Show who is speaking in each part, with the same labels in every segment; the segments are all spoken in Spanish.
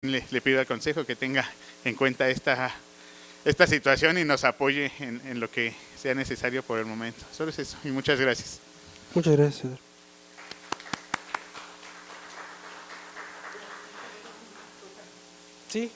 Speaker 1: Le pido al Consejo que tenga en cuenta esta situación y nos apoye en lo que sea necesario por el momento. Solo es eso y muchas gracias.
Speaker 2: Muchas gracias, senador. Sí,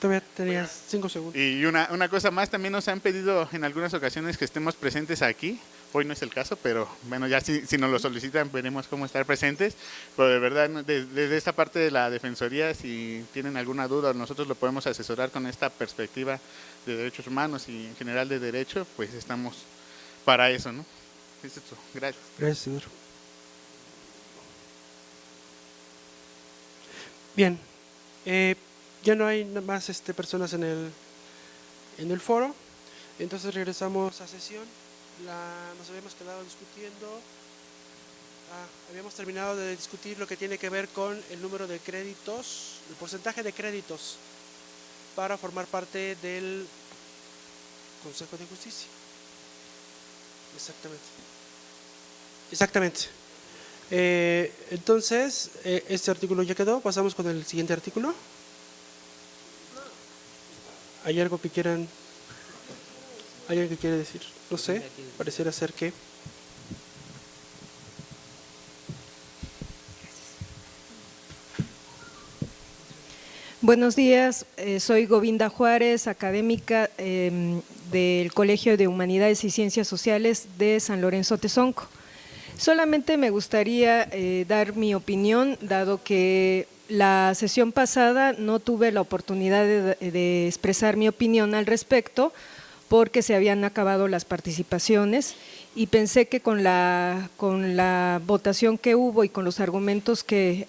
Speaker 2: todavía tenías 5 segundos.
Speaker 1: Y una cosa más, también nos han pedido en algunas ocasiones que estemos presentes aquí. Hoy no es el caso, pero bueno, ya si nos lo solicitan veremos cómo estar presentes. Pero de verdad, desde esta parte de la Defensoría, si tienen alguna duda, nosotros lo podemos asesorar con esta perspectiva de derechos humanos y en general de derecho, pues estamos para eso, ¿no? Es esto. Gracias.
Speaker 2: Gracias, senador. Bien, ya no hay más personas en el foro, entonces regresamos a sesión. Nos habíamos quedado discutiendo, habíamos terminado de discutir lo que tiene que ver con el número de créditos, el porcentaje de créditos para formar parte del Consejo de Justicia. Exactamente. Entonces, este artículo ya quedó. Pasamos con el siguiente artículo. ¿Hay algo que quieran? ¿Hay alguien que quiere decir? No sé, pareciera ser que…
Speaker 3: Buenos días, soy Govinda Juárez, académica del Colegio de Humanidades y Ciencias Sociales de San Lorenzo Tezonco. Solamente me gustaría dar mi opinión, dado que la sesión pasada no tuve la oportunidad de expresar mi opinión al respecto, porque se habían acabado las participaciones y pensé que con la votación que hubo y con los argumentos que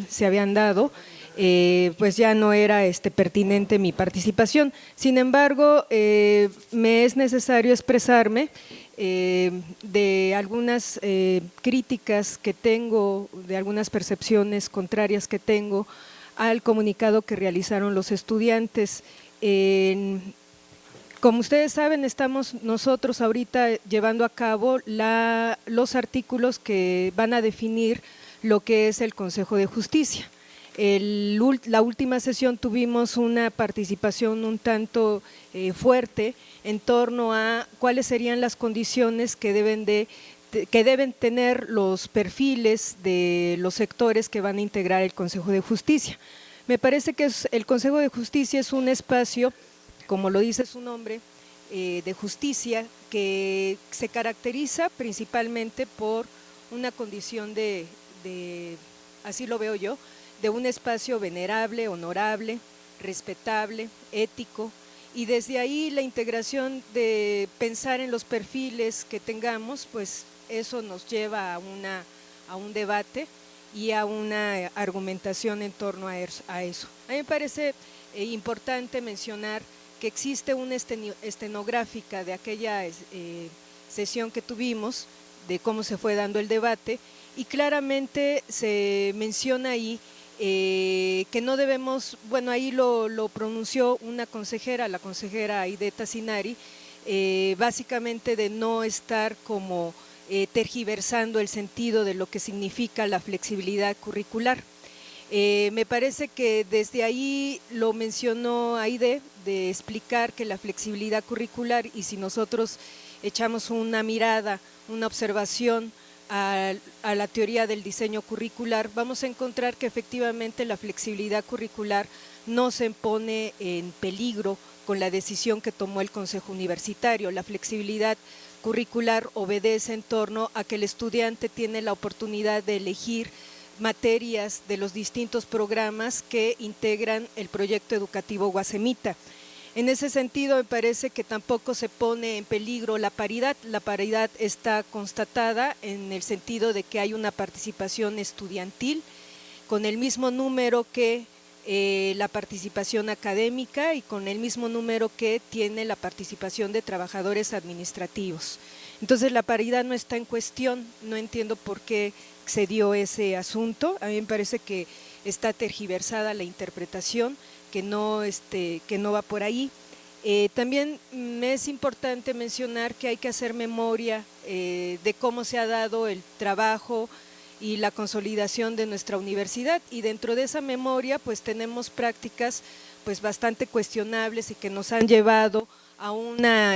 Speaker 3: se habían dado, pues ya no era pertinente mi participación. Sin embargo, me es necesario expresarme de algunas críticas que tengo, de algunas percepciones contrarias que tengo al comunicado que realizaron los estudiantes. Como ustedes saben, estamos nosotros ahorita llevando a cabo los artículos que van a definir lo que es el Consejo de Justicia. La última sesión tuvimos una participación un tanto fuerte en torno a cuáles serían las condiciones que deben tener los perfiles de los sectores que van a integrar el Consejo de Justicia. Me parece que el Consejo de Justicia es un espacio, como lo dice su nombre, de justicia, que se caracteriza principalmente por una condición así lo veo yo, de un espacio venerable, honorable, respetable, ético, y desde ahí la integración de pensar en los perfiles que tengamos, pues eso nos lleva a un debate y a una argumentación en torno a eso. A mí me parece importante mencionar que existe una estenográfica de aquella sesión que tuvimos, de cómo se fue dando el debate, y claramente se menciona ahí que no debemos, bueno, ahí lo pronunció una consejera, la consejera Aide Tassinari, básicamente de no estar como tergiversando el sentido de lo que significa la flexibilidad curricular. Me parece que desde ahí lo mencionó Aide, de explicar que la flexibilidad curricular, y si nosotros echamos una mirada, una observación a la teoría del diseño curricular, vamos a encontrar que efectivamente la flexibilidad curricular no se pone en peligro con la decisión que tomó el Consejo Universitario. La flexibilidad curricular obedece en torno a que el estudiante tiene la oportunidad de elegir materias de los distintos programas que integran el proyecto educativo Guasemita. En ese sentido, me parece que tampoco se pone en peligro la paridad. La paridad está constatada en el sentido de que hay una participación estudiantil con el mismo número que la participación académica y con el mismo número que tiene la participación de trabajadores administrativos. Entonces, la paridad no está en cuestión, no entiendo por qué se dio ese asunto. A mí me parece que está tergiversada la interpretación, que no va por ahí. También me es importante mencionar que hay que hacer memoria de cómo se ha dado el trabajo y la consolidación de nuestra universidad. Y dentro de esa memoria pues tenemos prácticas pues bastante cuestionables y que nos han llevado a una,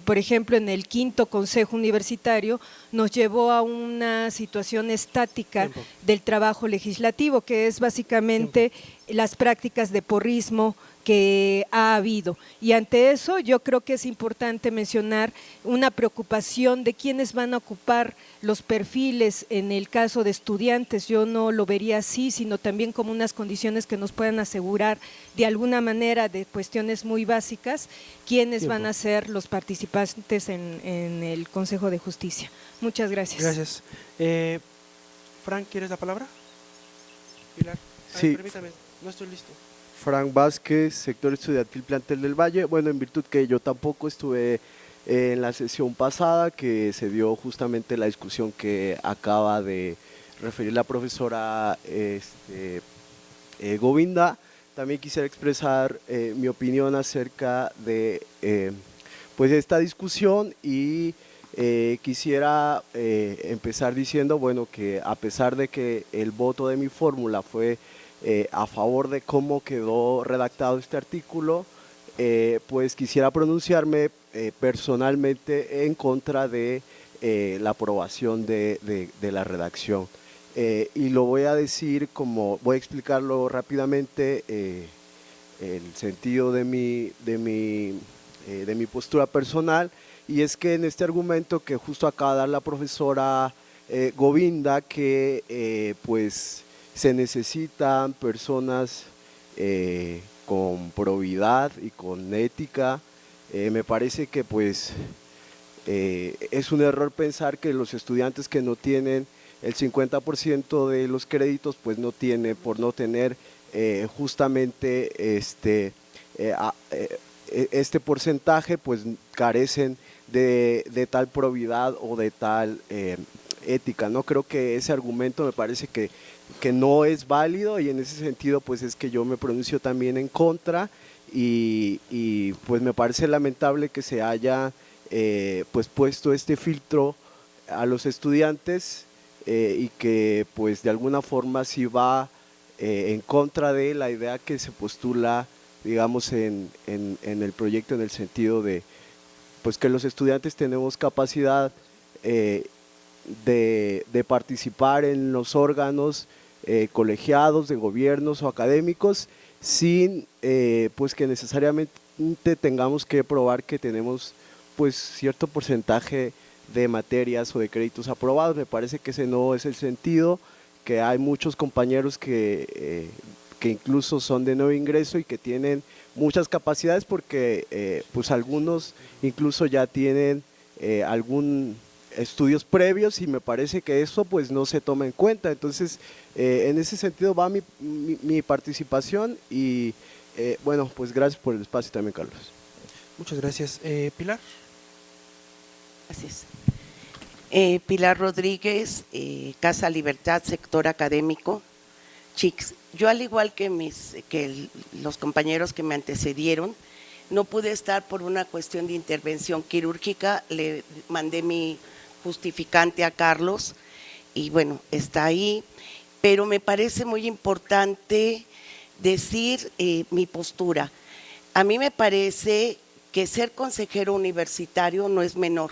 Speaker 3: por ejemplo, en el 5º Consejo Universitario nos llevó a una situación estática del trabajo legislativo, que es básicamente las prácticas de porrismo que ha habido. Y ante eso yo creo que es importante mencionar una preocupación de quiénes van a ocupar los perfiles en el caso de estudiantes. Yo no lo vería así, sino también como unas condiciones que nos puedan asegurar de alguna manera, de cuestiones muy básicas, quiénes van a ser los participantes en el Consejo de Justicia. Muchas gracias.
Speaker 2: Gracias. Frank, ¿quieres la palabra? Pilar.
Speaker 4: Sí.
Speaker 2: Permítame, no estoy listo.
Speaker 4: Frank Vázquez, sector estudiantil Plantel del Valle. Bueno, en virtud que yo tampoco estuve en la sesión pasada, que se dio justamente la discusión que acaba de referir la profesora Govinda, también quisiera expresar mi opinión acerca de pues esta discusión y quisiera empezar diciendo, bueno, que a pesar de que el voto de mi fórmula fue a favor de cómo quedó redactado este artículo, pues quisiera pronunciarme personalmente en contra de la aprobación de la redacción. Y lo voy a decir voy a explicarlo rápidamente, el sentido de mi postura personal, y es que en este argumento que justo acaba de dar la profesora Govinda, que pues se necesitan personas con probidad y con ética, me parece que pues es un error pensar que los estudiantes que no tienen el 50% de los créditos pues no tienen, por no tener justamente este porcentaje, pues carecen de tal probidad o de tal ética, ¿no? Creo que ese argumento me parece que no es válido, y en ese sentido pues es que yo me pronuncio también en contra, y pues me parece lamentable que se haya pues puesto este filtro a los estudiantes y que pues de alguna forma sí va en contra de la idea que se postula, digamos, en el proyecto, en el sentido de pues que los estudiantes tenemos capacidad de participar en los órganos colegiados de gobiernos o académicos sin pues que necesariamente tengamos que probar que tenemos pues cierto porcentaje de materias o de créditos aprobados. Me parece que ese no es el sentido, que hay muchos compañeros que incluso son de nuevo ingreso y que tienen muchas capacidades, porque pues algunos incluso ya tienen algún estudios previos, y me parece que eso pues no se toma en cuenta. Entonces en ese sentido va mi participación, y bueno, pues gracias por el espacio también, Carlos.
Speaker 2: Muchas gracias. Pilar.
Speaker 5: Gracias. Pilar Rodríguez, Casa Libertad, sector académico, CHICS. Yo, al igual que los compañeros que me antecedieron, no pude estar por una cuestión de intervención quirúrgica. Le mandé mi justificante a Carlos y bueno, está ahí, pero me parece muy importante decir mi postura. A mí me parece que ser consejero universitario no es menor,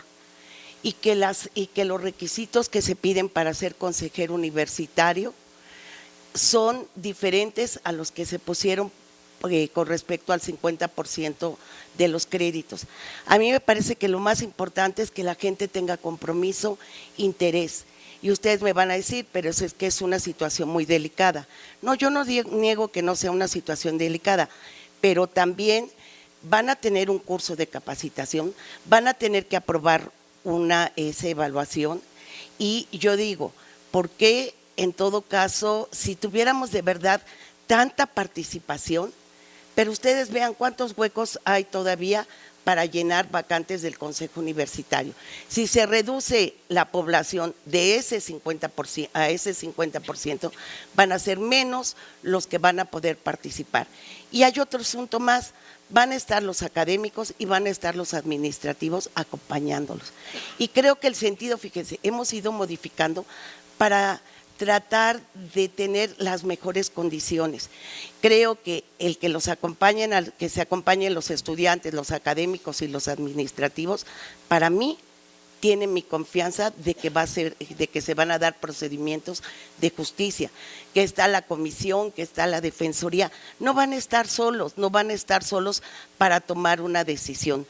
Speaker 5: y que los requisitos que se piden para ser consejero universitario son diferentes a los que se pusieron con respecto al 50% de los créditos. A mí me parece que lo más importante es que la gente tenga compromiso, interés. Y ustedes me van a decir, pero eso es que es una situación muy delicada. No, yo no niego que no sea una situación delicada, pero también van a tener un curso de capacitación, van a tener que aprobar esa evaluación, y yo digo, ¿por qué en todo caso, si tuviéramos de verdad tanta participación? Pero ustedes vean cuántos huecos hay todavía para llenar vacantes del Consejo Universitario. Si se reduce la población de ese 50% a ese 50%, van a ser menos los que van a poder participar. Y hay otro asunto más, van a estar los académicos y van a estar los administrativos acompañándolos. Y creo que el sentido, fíjense, hemos ido modificando para tratar de tener las mejores condiciones. Creo que el que los acompañen, que se acompañen los estudiantes, los académicos y los administrativos, para mí tiene mi confianza de que de que se van a dar procedimientos de justicia, que está la comisión, que está la defensoría, no van a estar solos, no van a estar solos para tomar una decisión.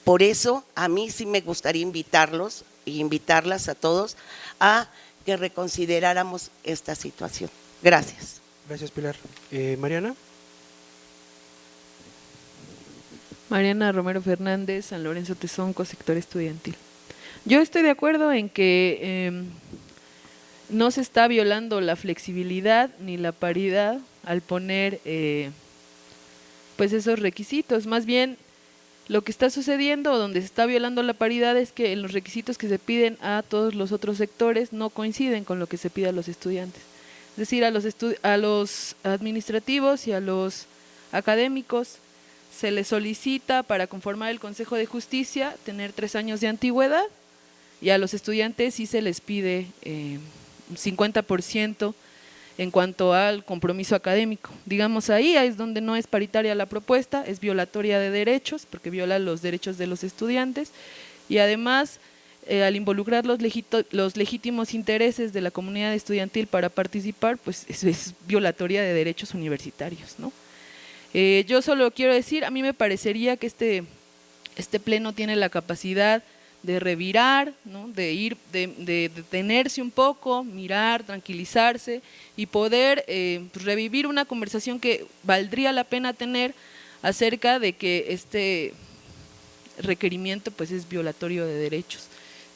Speaker 5: Por eso a mí sí me gustaría invitarlos y invitarlas a todos a que reconsideráramos esta situación. Gracias.
Speaker 2: Gracias, Pilar. Mariana.
Speaker 6: Mariana Romero Fernández, San Lorenzo Tezonco, sector estudiantil. Yo estoy de acuerdo en que no se está violando la flexibilidad ni la paridad al poner pues esos requisitos. Más bien, lo que está sucediendo, donde se está violando la paridad, es que los requisitos que se piden a todos los otros sectores no coinciden con lo que se pide a los estudiantes. Es decir, a los administrativos y a los académicos se les solicita para conformar el Consejo de Justicia tener 3 años de antigüedad, y a los estudiantes sí se les pide un 50% en cuanto al compromiso académico. Digamos, ahí es donde no es paritaria la propuesta, es violatoria de derechos, porque viola los derechos de los estudiantes, y además al involucrar los legítimos intereses de la comunidad estudiantil para participar, pues es violatoria de derechos universitarios, ¿no? Yo solo quiero decir, a mí me parecería que este pleno tiene la capacidad de revirar, ¿no? De detenerse un poco, mirar, tranquilizarse y poder revivir una conversación que valdría la pena tener acerca de que este requerimiento pues es violatorio de derechos.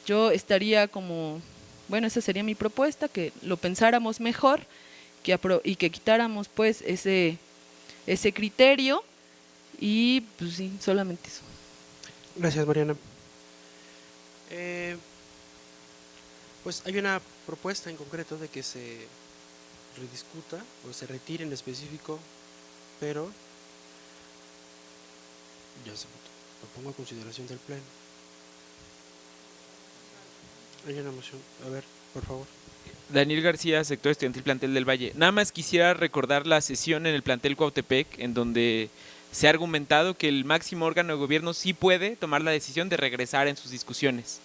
Speaker 6: Yo estaría bueno, esa sería mi propuesta, que lo pensáramos mejor y que quitáramos pues ese criterio, y pues sí, solamente eso.
Speaker 2: Gracias, Mariana. Pues hay una propuesta en concreto de que se rediscuta o se retire en específico, pero ya se votó. Lo pongo a consideración del pleno. Hay una moción. A ver, por favor.
Speaker 7: Daniel García, sector estudiantil plantel del Valle. Nada más quisiera recordar la sesión en el plantel Cuautepec, en donde se ha argumentado que el máximo órgano de gobierno sí puede tomar la decisión de regresar en sus discusiones.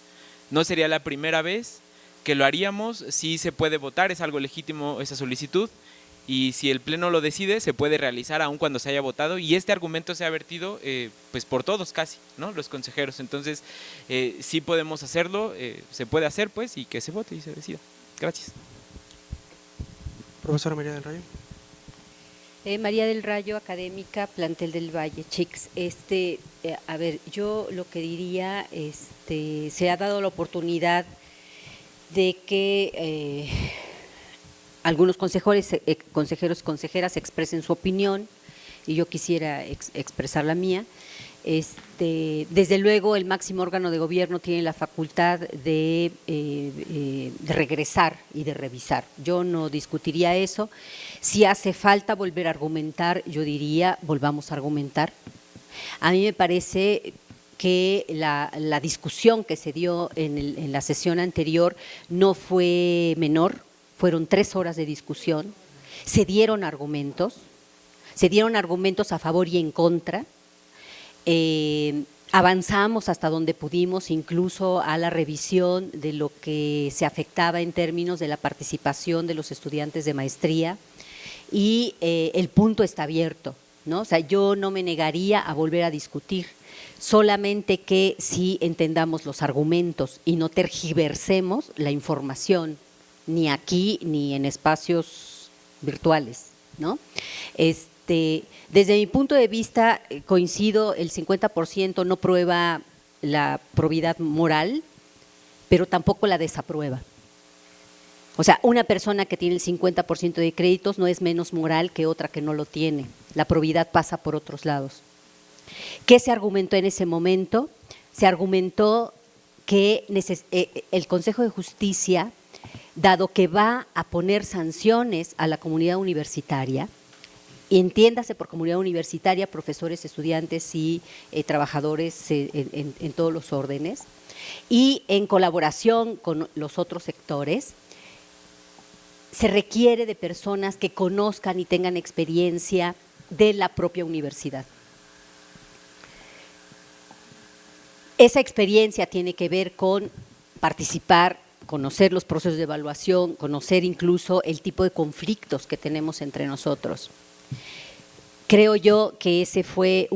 Speaker 7: No sería la primera vez que lo haríamos, sí se puede votar, es algo legítimo esa solicitud, y si el pleno lo decide, se puede realizar aun cuando se haya votado, y este argumento se ha vertido pues por todos casi, ¿no? Los consejeros. Entonces sí podemos hacerlo, se puede hacer pues, y que se vote y se decida. Gracias.
Speaker 2: Profesora María del Rayo.
Speaker 8: María del Rayo, académica, plantel del Valle, CHICS. A ver, yo lo que diría, se ha dado la oportunidad de que algunos consejeros, consejeras expresen su opinión, y yo quisiera expresar la mía. Desde luego, el máximo órgano de gobierno tiene la facultad de regresar y de revisar. Yo no discutiría eso. Si hace falta volver a argumentar, yo diría, volvamos a argumentar. A mí me parece que la discusión que se dio en la sesión anterior no fue menor, fueron 3 horas de discusión, se dieron argumentos a favor y en contra. Avanzamos hasta donde pudimos, incluso a la revisión de lo que se afectaba en términos de la participación de los estudiantes de maestría, y el punto está abierto, ¿no? O sea, yo no me negaría a volver a discutir, solamente que sí entendamos los argumentos y no tergiversemos la información, ni aquí ni en espacios virtuales, ¿no? Desde mi punto de vista, coincido, el 50% no prueba la probidad moral, pero tampoco la desaprueba. O sea, una persona que tiene el 50% de créditos no es menos moral que otra que no lo tiene. La probidad pasa por otros lados. ¿Qué se argumentó en ese momento? Se argumentó que el Consejo de Justicia, dado que va a poner sanciones a la comunidad universitaria, y entiéndase por comunidad universitaria, profesores, estudiantes y trabajadores en todos los órdenes, y en colaboración con los otros sectores, se requiere de personas que conozcan y tengan experiencia de la propia universidad. Esa experiencia tiene que ver con participar, conocer los procesos de evaluación, conocer incluso el tipo de conflictos que tenemos entre nosotros. Creo yo que ese fue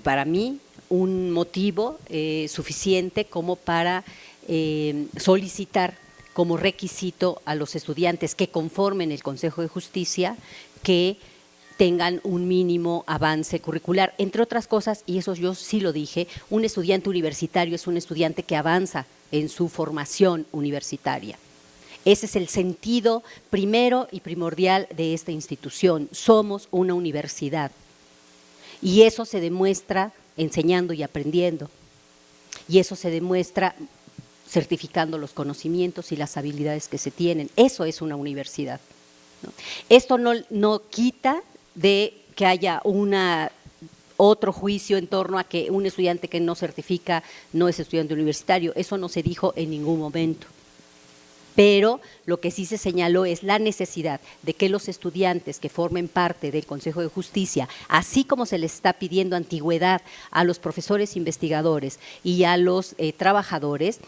Speaker 8: para mí un motivo suficiente como para solicitar como requisito a los estudiantes que conformen el Consejo de Justicia que tengan un mínimo avance curricular. Entre otras cosas, y eso yo sí lo dije, un estudiante universitario es un estudiante que avanza en su formación universitaria. Ese es el sentido primero y primordial de esta institución. Somos una universidad y eso se demuestra enseñando y aprendiendo, y eso se demuestra certificando los conocimientos y las habilidades que se tienen. Eso es una universidad, ¿no? Esto no quita de que haya otro juicio en torno a que un estudiante que no certifica no es estudiante universitario. Eso no se dijo en ningún momento. Pero lo que sí se señaló es la necesidad de que los estudiantes que formen parte del Consejo de Justicia, así como se les está pidiendo antigüedad a los profesores investigadores y a los trabajadores,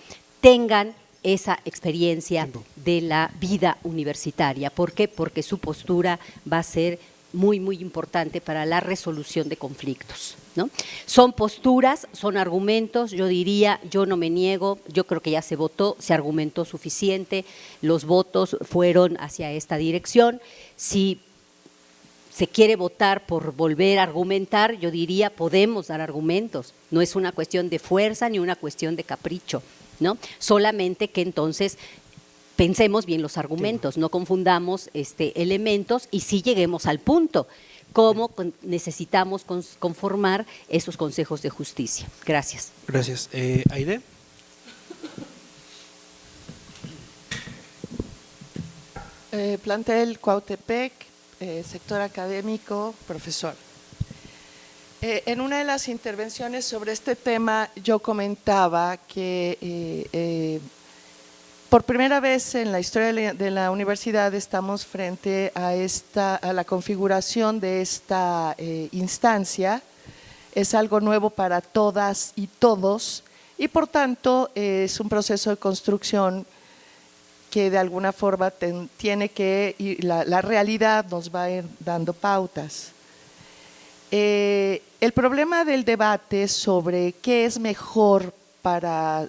Speaker 8: tengan esa experiencia de la vida universitaria. ¿Por qué? Porque su postura va a ser muy, muy importante para la resolución de conflictos, ¿no? Son posturas, son argumentos, yo diría, yo no me niego, yo creo que ya se votó, se argumentó suficiente, los votos fueron hacia esta dirección. Si se quiere votar por volver a argumentar, yo diría, podemos dar argumentos, no es una cuestión de fuerza ni una cuestión de capricho, ¿no? Solamente que entonces pensemos bien los argumentos, no confundamos elementos y sí lleguemos al punto, cómo necesitamos conformar esos consejos de justicia. Gracias.
Speaker 2: Gracias. Aide.
Speaker 9: Plantel Cuautepec, sector académico, profesor. En una de las intervenciones sobre este tema yo comentaba que por primera vez en la historia de la universidad estamos frente a la configuración de esta instancia. Es algo nuevo para todas y todos y por tanto es un proceso de construcción que de alguna forma tiene que ir, la realidad nos va a ir dando pautas. El problema del debate sobre qué es mejor para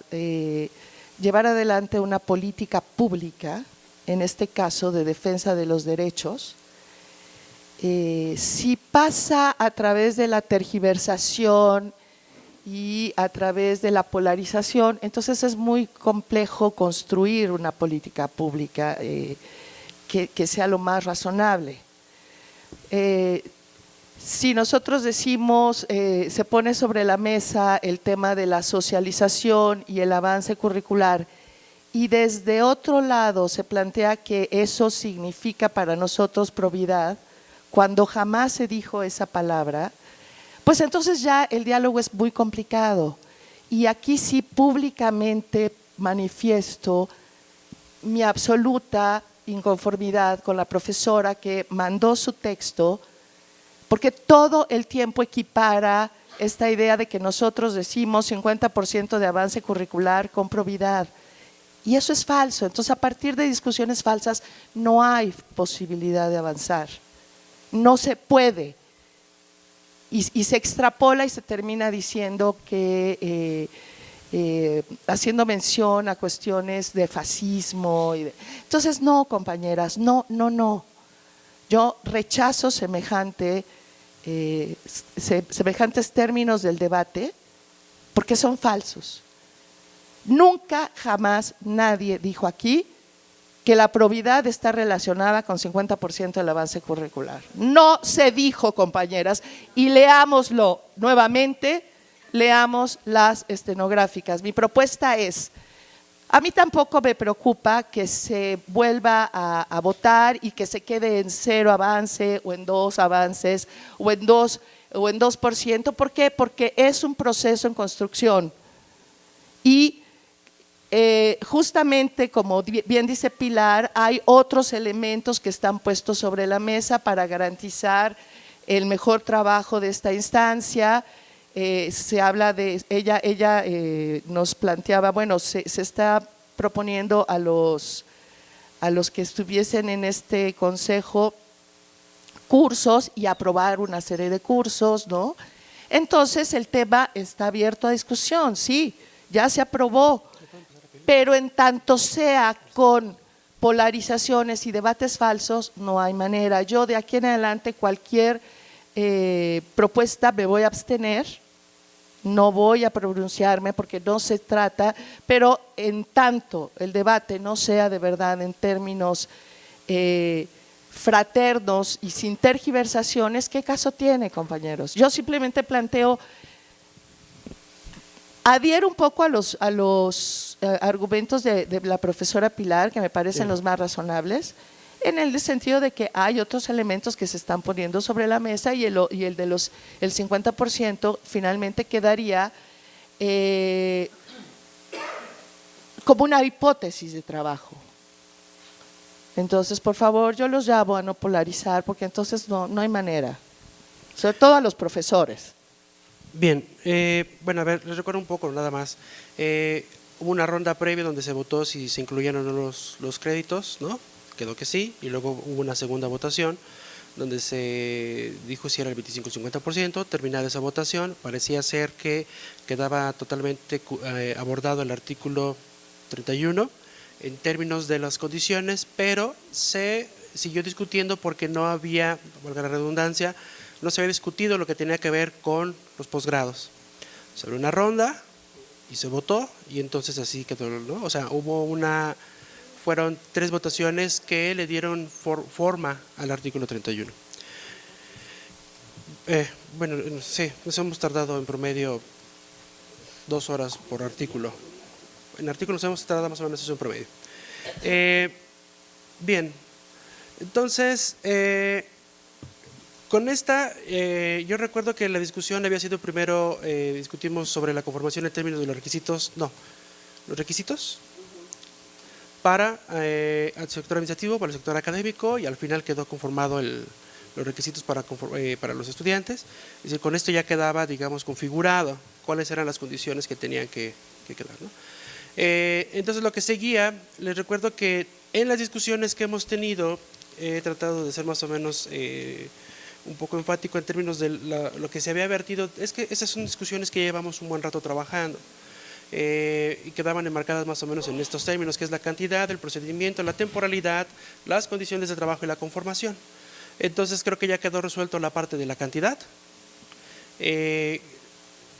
Speaker 9: llevar adelante una política pública, en este caso de defensa de los derechos, si pasa a través de la tergiversación y a través de la polarización, entonces es muy complejo construir una política pública que sea lo más razonable. Si nosotros decimos, se pone sobre la mesa el tema de la socialización y el avance curricular y desde otro lado se plantea que eso significa para nosotros probidad, cuando jamás se dijo esa palabra, pues entonces ya el diálogo es muy complicado. Y aquí sí públicamente manifiesto mi absoluta inconformidad con la profesora que mandó su texto, porque todo el tiempo equipara esta idea de que nosotros decimos 50% de avance curricular con probidad. Y eso es falso. Entonces, a partir de discusiones falsas no hay posibilidad de avanzar. No se puede. Y se extrapola y se termina diciendo que, haciendo mención a cuestiones de fascismo. Entonces, no, compañeras, no. Yo rechazo semejantes términos del debate porque son falsos. Nunca, jamás nadie dijo aquí que la probidad está relacionada con 50% del avance curricular. No se dijo, compañeras, y leámoslo nuevamente, leamos las estenográficas. Mi propuesta es, a mí tampoco me preocupa que se vuelva a votar y que se quede en 0 avance o en 2 avances o en 2%. ¿Por qué? Porque es un proceso en construcción y justamente, como bien dice Pilar, hay otros elementos que están puestos sobre la mesa para garantizar el mejor trabajo de esta instancia. Se habla de, ella nos planteaba, bueno, se está proponiendo a los que estuviesen en este consejo cursos y aprobar una serie de cursos, ¿no? Entonces el tema está abierto a discusión, sí, ya se aprobó, pero en tanto sea con polarizaciones y debates falsos, no hay manera. Yo de aquí en adelante cualquier propuesta me voy a abstener, no voy a pronunciarme porque no se trata, pero en tanto el debate no sea de verdad en términos fraternos y sin tergiversaciones, ¿qué caso tiene, compañeros? Yo simplemente planteo, adhiero un poco a los argumentos de la profesora Pilar, que me parecen los más razonables, en el sentido de que hay otros elementos que se están poniendo sobre la mesa y el de el 50% finalmente quedaría como una hipótesis de trabajo. Entonces, por favor, yo los llamo a no polarizar, porque entonces no hay manera, sobre todo a los profesores.
Speaker 2: Bien, bueno, a ver, les recuerdo un poco nada más. Hubo una ronda previa donde se votó si se incluían o no los créditos, ¿no? Quedó que sí, y luego hubo una segunda votación donde se dijo si era el 25 o el 50%. Terminada esa votación, parecía ser que quedaba totalmente abordado el artículo 31 en términos de las condiciones, pero se siguió discutiendo porque no había, valga la redundancia, no se había discutido lo que tenía que ver con los posgrados. Se abrió una ronda y se votó, y entonces así quedó, ¿no? O sea, fueron 3 votaciones que le dieron forma al artículo 31. Bueno, sí, nos hemos tardado en promedio 2 horas por artículo. En artículos hemos tardado más o menos eso en promedio. Bien, entonces, con esta, yo recuerdo que la discusión había sido primero, discutimos sobre la conformación en términos de los requisitos, los requisitos para el sector administrativo, para el sector académico, y al final quedó conformado los requisitos para los estudiantes. Es decir, con esto ya quedaba, digamos, configurado cuáles eran las condiciones que tenían que quedar, ¿no? Entonces, lo que seguía, les recuerdo que en las discusiones que hemos tenido, he tratado de ser más o menos un poco enfático en términos de lo que se había vertido. Es que esas son discusiones que llevamos un buen rato trabajando y quedaban enmarcadas más o menos en estos términos, que es la cantidad, el procedimiento, la temporalidad, las condiciones de trabajo y la conformación. Entonces, creo que ya quedó resuelto la parte de la cantidad.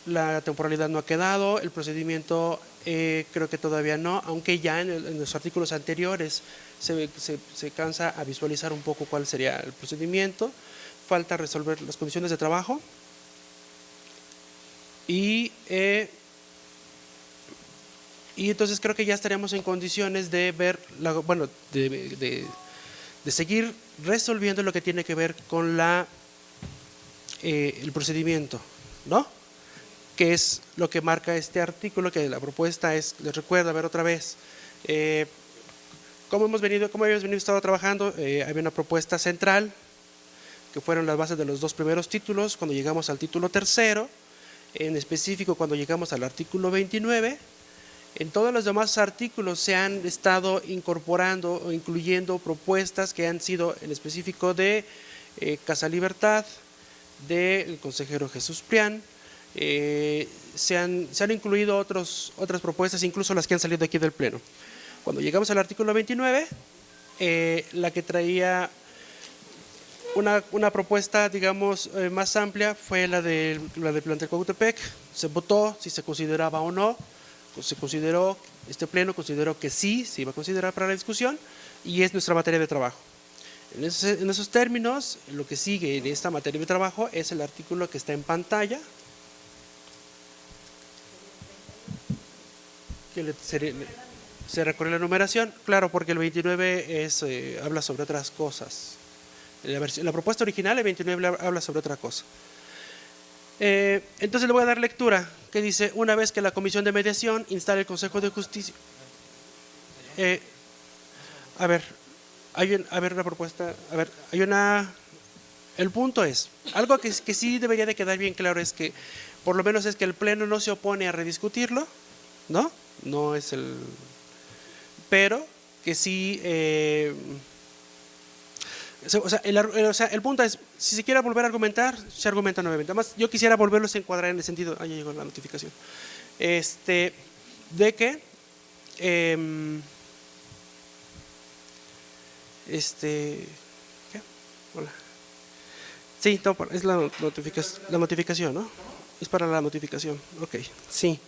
Speaker 2: La temporalidad no ha quedado, el procedimiento creo que todavía no, aunque ya en los artículos anteriores se cansa a visualizar un poco cuál sería el procedimiento. Falta resolver las condiciones de trabajo y entonces creo que ya estaríamos en condiciones de ver, de seguir resolviendo lo que tiene que ver con el procedimiento, ¿no? Que es lo que marca este artículo, que la propuesta es, les recuerdo, a ver otra vez, cómo habíamos venido estado trabajando. Había una propuesta central, que fueron las bases de los 2 primeros títulos. Cuando llegamos al título tercero, en específico cuando llegamos al artículo 29, en todos los demás artículos se han estado incorporando o incluyendo propuestas que han sido en específico de Casa Libertad, del consejero Jesús Prián. Se han incluido otras propuestas, incluso las que han salido aquí del Pleno. Cuando llegamos al artículo 29, la que traía una propuesta, digamos, más amplia fue la del plantel Cuautepec. Se votó si se consideraba o no. Se consideró, este Pleno consideró que sí, se iba a considerar para la discusión, y es nuestra materia de trabajo. En esos términos, lo que sigue en esta materia de trabajo es el artículo que está en pantalla, que se recorre la numeración, claro, porque el 29 habla sobre otras cosas. La propuesta original, el 29 habla sobre otra cosa. Entonces le voy a dar lectura, que dice: una vez que la Comisión de Mediación instale el Consejo de Justicia. A ver, a ver una propuesta, a ver, hay una... El punto es, algo que sí debería de quedar bien claro es que, por lo menos es que el Pleno no se opone a rediscutirlo, ¿no? No es el... Pero que sí... o sea, el punto es, si se quiere volver a argumentar, se argumenta nuevamente. Además, yo quisiera volverlos a encuadrar en el sentido... Ah, ya llegó la notificación. De que... ¿qué? Hola. Sí, no, es la notificación, ¿no? Es para la notificación, ok, sí.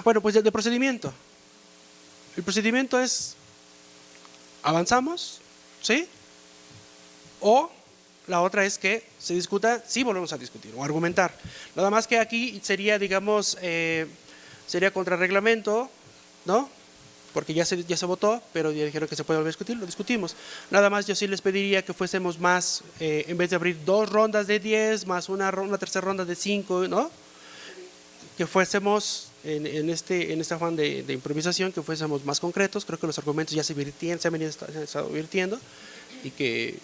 Speaker 2: Bueno, pues de procedimiento. El procedimiento es, avanzamos, ¿sí? O la otra es que se discuta, sí volvemos a discutir o argumentar. Nada más que aquí sería, digamos, sería contra reglamento, ¿no? Porque ya se votó, pero ya dijeron que se puede volver a discutir, lo discutimos. Nada más yo sí les pediría que fuésemos más, en vez de abrir 2 rondas de 10, más una tercera ronda de 5, ¿no? Que fuésemos, en este afán de improvisación, que fuésemos más concretos. Creo que los argumentos ya se han estado virtiendo, y que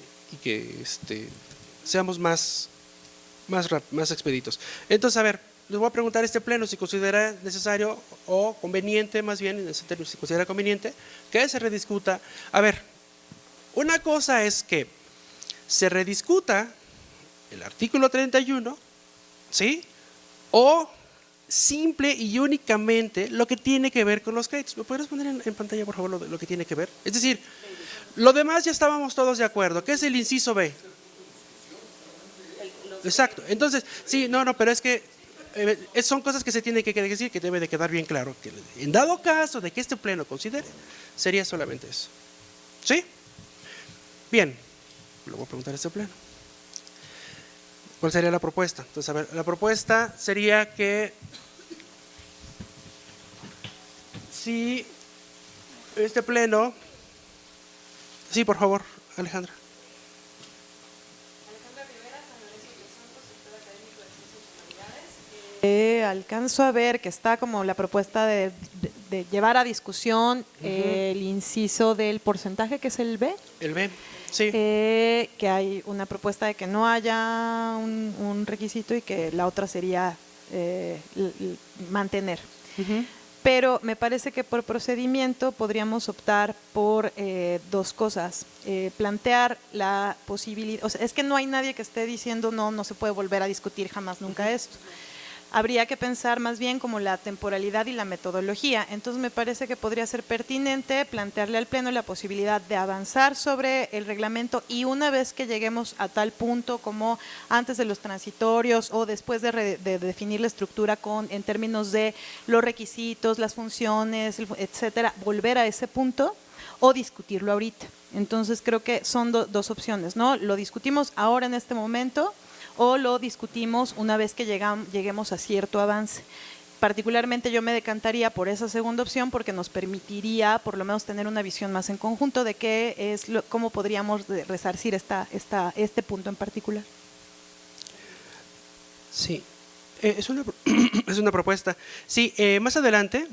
Speaker 2: seamos más expeditos. Entonces, a ver, les voy a preguntar a este pleno si considera necesario o conveniente, más bien, en ese término, si considera conveniente, que se rediscuta. A ver, una cosa es que se rediscuta el artículo 31, ¿sí? O simple y únicamente lo que tiene que ver con los créditos. ¿Me podrías poner en pantalla, por favor, lo que tiene que ver? Es decir, lo demás ya estábamos todos de acuerdo. ¿Qué es el inciso B? Exacto. Entonces, sí, no, pero es que son cosas que se tienen que decir, que debe de quedar bien claro. Que en dado caso de que este pleno considere, sería solamente eso. ¿Sí? Bien, lo voy a preguntar a este pleno. ¿Cuál sería la propuesta? Entonces, a ver, la propuesta sería que si este pleno... Sí, por favor, Alejandra.
Speaker 10: Alcanzo a ver que está como la propuesta de llevar a discusión el inciso del porcentaje, que es el B.
Speaker 2: El B, sí.
Speaker 10: Que hay una propuesta de que no haya un requisito y que la otra sería mantener. Pero me parece que por procedimiento podríamos optar por 2 cosas. Plantear la posibilidad, o sea, es que no hay nadie que esté diciendo no se puede volver a discutir jamás nunca esto. Habría que pensar más bien como la temporalidad y la metodología. Entonces me parece que podría ser pertinente plantearle al Pleno la posibilidad de avanzar sobre el reglamento, y una vez que lleguemos a tal punto como antes de los transitorios o después de definir la estructura en términos de los requisitos, las funciones, etcétera, volver a ese punto o discutirlo ahorita. Entonces creo que son 2 opciones, ¿no? Lo discutimos ahora en este momento, o lo discutimos una vez que lleguemos a cierto avance. Particularmente yo me decantaría por esa segunda opción, porque nos permitiría por lo menos tener una visión más en conjunto de cómo podríamos resarcir este punto en particular.
Speaker 2: Sí, es una propuesta. Sí, más adelante,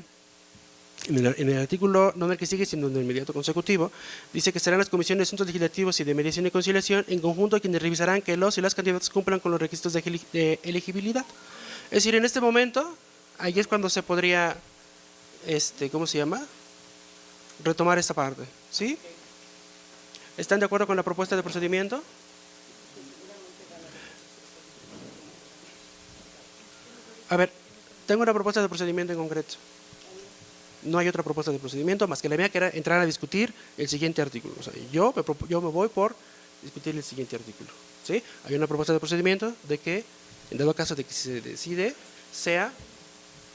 Speaker 2: en el artículo, no en el que sigue, sino en el inmediato consecutivo, dice que serán las comisiones de asuntos legislativos y de mediación y conciliación en conjunto quienes revisarán que los y las candidatos cumplan con los requisitos de elegibilidad. Es decir, en este momento, ahí es cuando se podría, ¿cómo se llama? Retomar esta parte, ¿sí? ¿Están de acuerdo con la propuesta de procedimiento? A ver, tengo una propuesta de procedimiento en concreto. No hay otra propuesta de procedimiento más que la mía, que era entrar a discutir el siguiente artículo. O sea, yo me voy por discutir el siguiente artículo, ¿sí? Hay una propuesta de procedimiento de que, en dado caso de que se decide, sea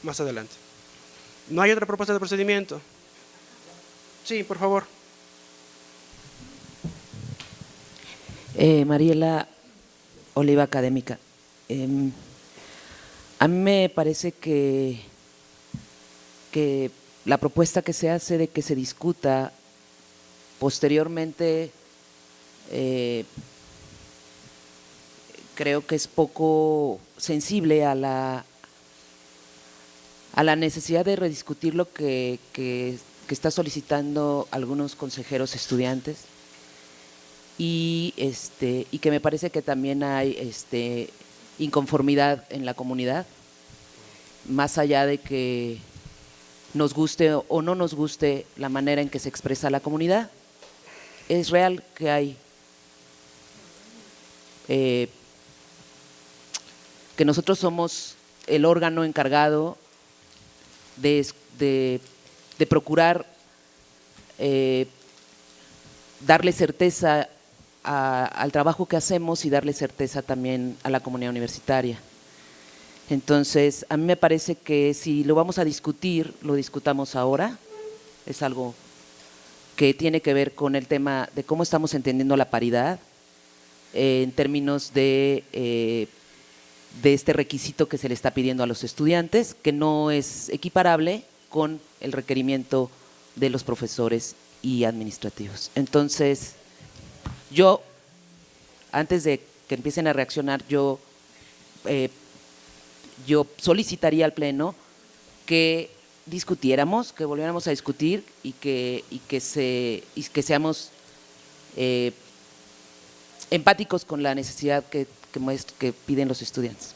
Speaker 2: más adelante. ¿No hay otra propuesta de procedimiento? Sí, por favor.
Speaker 11: Mariela Oliva, académica. A mí me parece que la propuesta que se hace de que se discuta posteriormente, creo que es poco sensible a a la necesidad de rediscutir lo que está solicitando algunos consejeros estudiantes y que me parece que también hay inconformidad en la comunidad, más allá de que nos guste o no nos guste la manera en que se expresa la comunidad. Es real que hay que nosotros somos el órgano encargado de procurar darle certeza al trabajo que hacemos y darle certeza también a la comunidad universitaria. Entonces, a mí me parece que si lo vamos a discutir, lo discutamos ahora. Es algo que tiene que ver con el tema de cómo estamos entendiendo la paridad en términos de este requisito que se le está pidiendo a los estudiantes, que no es equiparable con el requerimiento de los profesores y administrativos. Entonces, yo, antes de que empiecen a reaccionar, yo solicitaría al Pleno que discutiéramos, que volviéramos a discutir y que seamos empáticos con la necesidad que piden los estudiantes.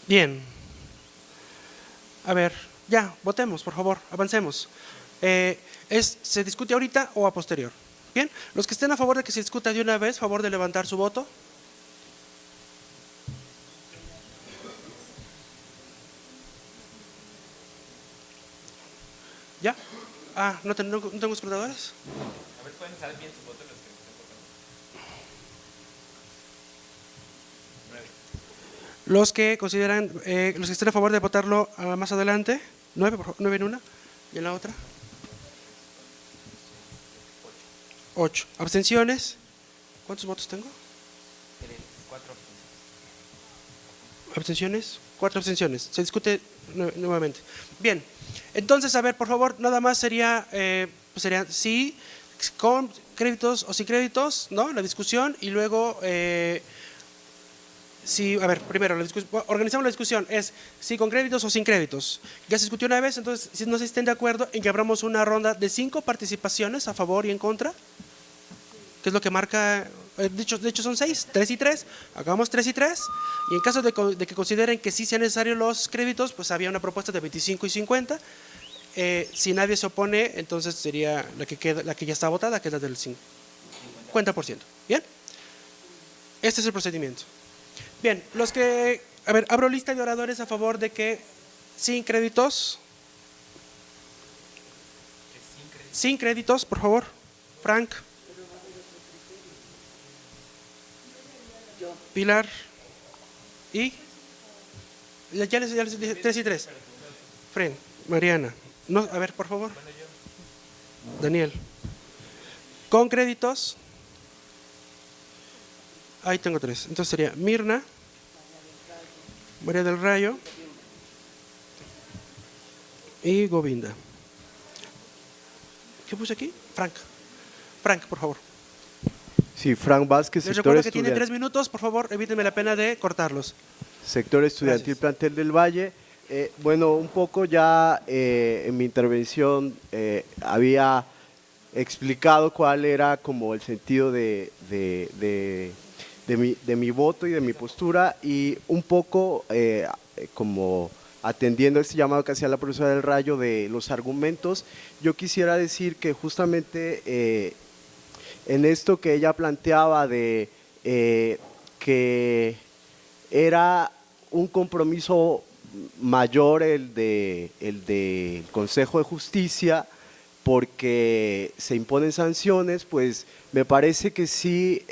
Speaker 2: Bien. A ver, ya, votemos, por favor, avancemos. ¿Se discute ahorita o a posterior? Bien, los que estén a favor de que se discuta de una vez, favor de levantar su voto. ¿Ya? Ah, ¿no tengo escrutadores?
Speaker 7: A ver, ¿pueden saber bien su voto los que estén votando? 9.
Speaker 2: Los que consideran, los que estén a favor de votarlo más adelante, 9 en una y en la otra. 8. ¿Abstenciones? ¿Cuántos votos tengo?
Speaker 7: 4
Speaker 2: ¿Abstenciones? 4 abstenciones. Se discute nuevamente. Bien, entonces, a ver, por favor, nada más sería sí, con créditos o sin créditos, ¿no? La discusión y luego… sí, a ver, primero, organizamos la discusión, es si con créditos o sin créditos. Ya se discutió una vez, entonces, si no se estén de acuerdo en que abramos una ronda de 5 participaciones a favor y en contra, que es lo que marca, de hecho son 6, 3 y 3, hagamos 3 y 3, y en caso de que consideren que sí sean necesarios los créditos, pues había una propuesta de 25 y 50, si nadie se opone, entonces sería la que ya está votada, que es la del 50%, ¿bien? Este es el procedimiento. Bien, a ver, abro lista de oradores a favor de que sin créditos. Sin créditos, por favor. Frank. Pilar. Y. Ya les dije 3 y 3. Fren, Mariana. No, a ver, por favor. Daniel. Con créditos. Ahí tengo 3. Entonces sería Mirna, María del Rayo y Govinda. ¿Qué puse aquí? Frank, por favor.
Speaker 4: Sí, Frank Vázquez,
Speaker 2: Les
Speaker 4: sector
Speaker 2: recuerdo que tienen
Speaker 4: estudiantil.
Speaker 2: 3 minutos, por favor, evítenme la pena de cortarlos.
Speaker 4: Sector estudiantil,
Speaker 2: Gracias.
Speaker 4: plantel del Valle. Bueno, un poco ya en mi intervención había explicado cuál era como el sentido de mi voto y de mi postura, y un poco como atendiendo este llamado que hacía la profesora del Rayo de los argumentos, yo quisiera decir que justamente en esto que ella planteaba de que era un compromiso mayor el del Consejo de Justicia porque se imponen sanciones, pues me parece que sí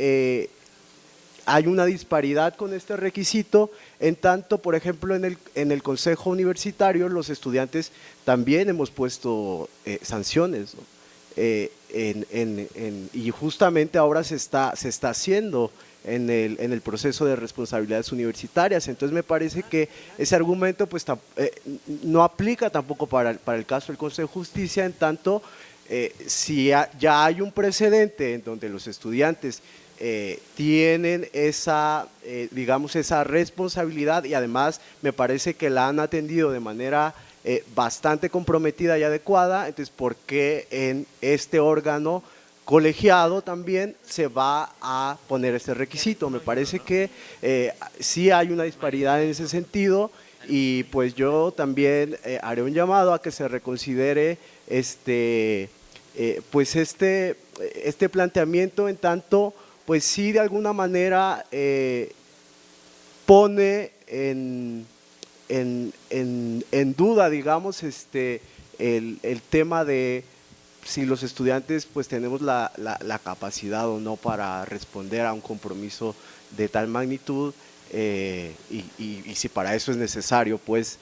Speaker 4: hay una disparidad con este requisito, en tanto, por ejemplo, en el Consejo Universitario los estudiantes también hemos puesto sanciones, ¿no? Y justamente ahora se está haciendo en el proceso de responsabilidades universitarias. Entonces me parece que ese argumento pues no aplica tampoco para el caso del Consejo de Justicia, en tanto si ya hay un precedente en donde los estudiantes tienen esa, digamos, esa responsabilidad y además me parece que la han atendido de manera bastante comprometida y adecuada. Entonces, ¿por qué en este órgano colegiado también se va a poner este requisito? Me parece que sí hay una disparidad en ese sentido y pues yo también haré un llamado a que se reconsidere este planteamiento, en tanto pues sí de alguna manera pone en duda, digamos, el tema de si los estudiantes pues tenemos la capacidad o no para responder a un compromiso de tal magnitud y si para eso es necesario pues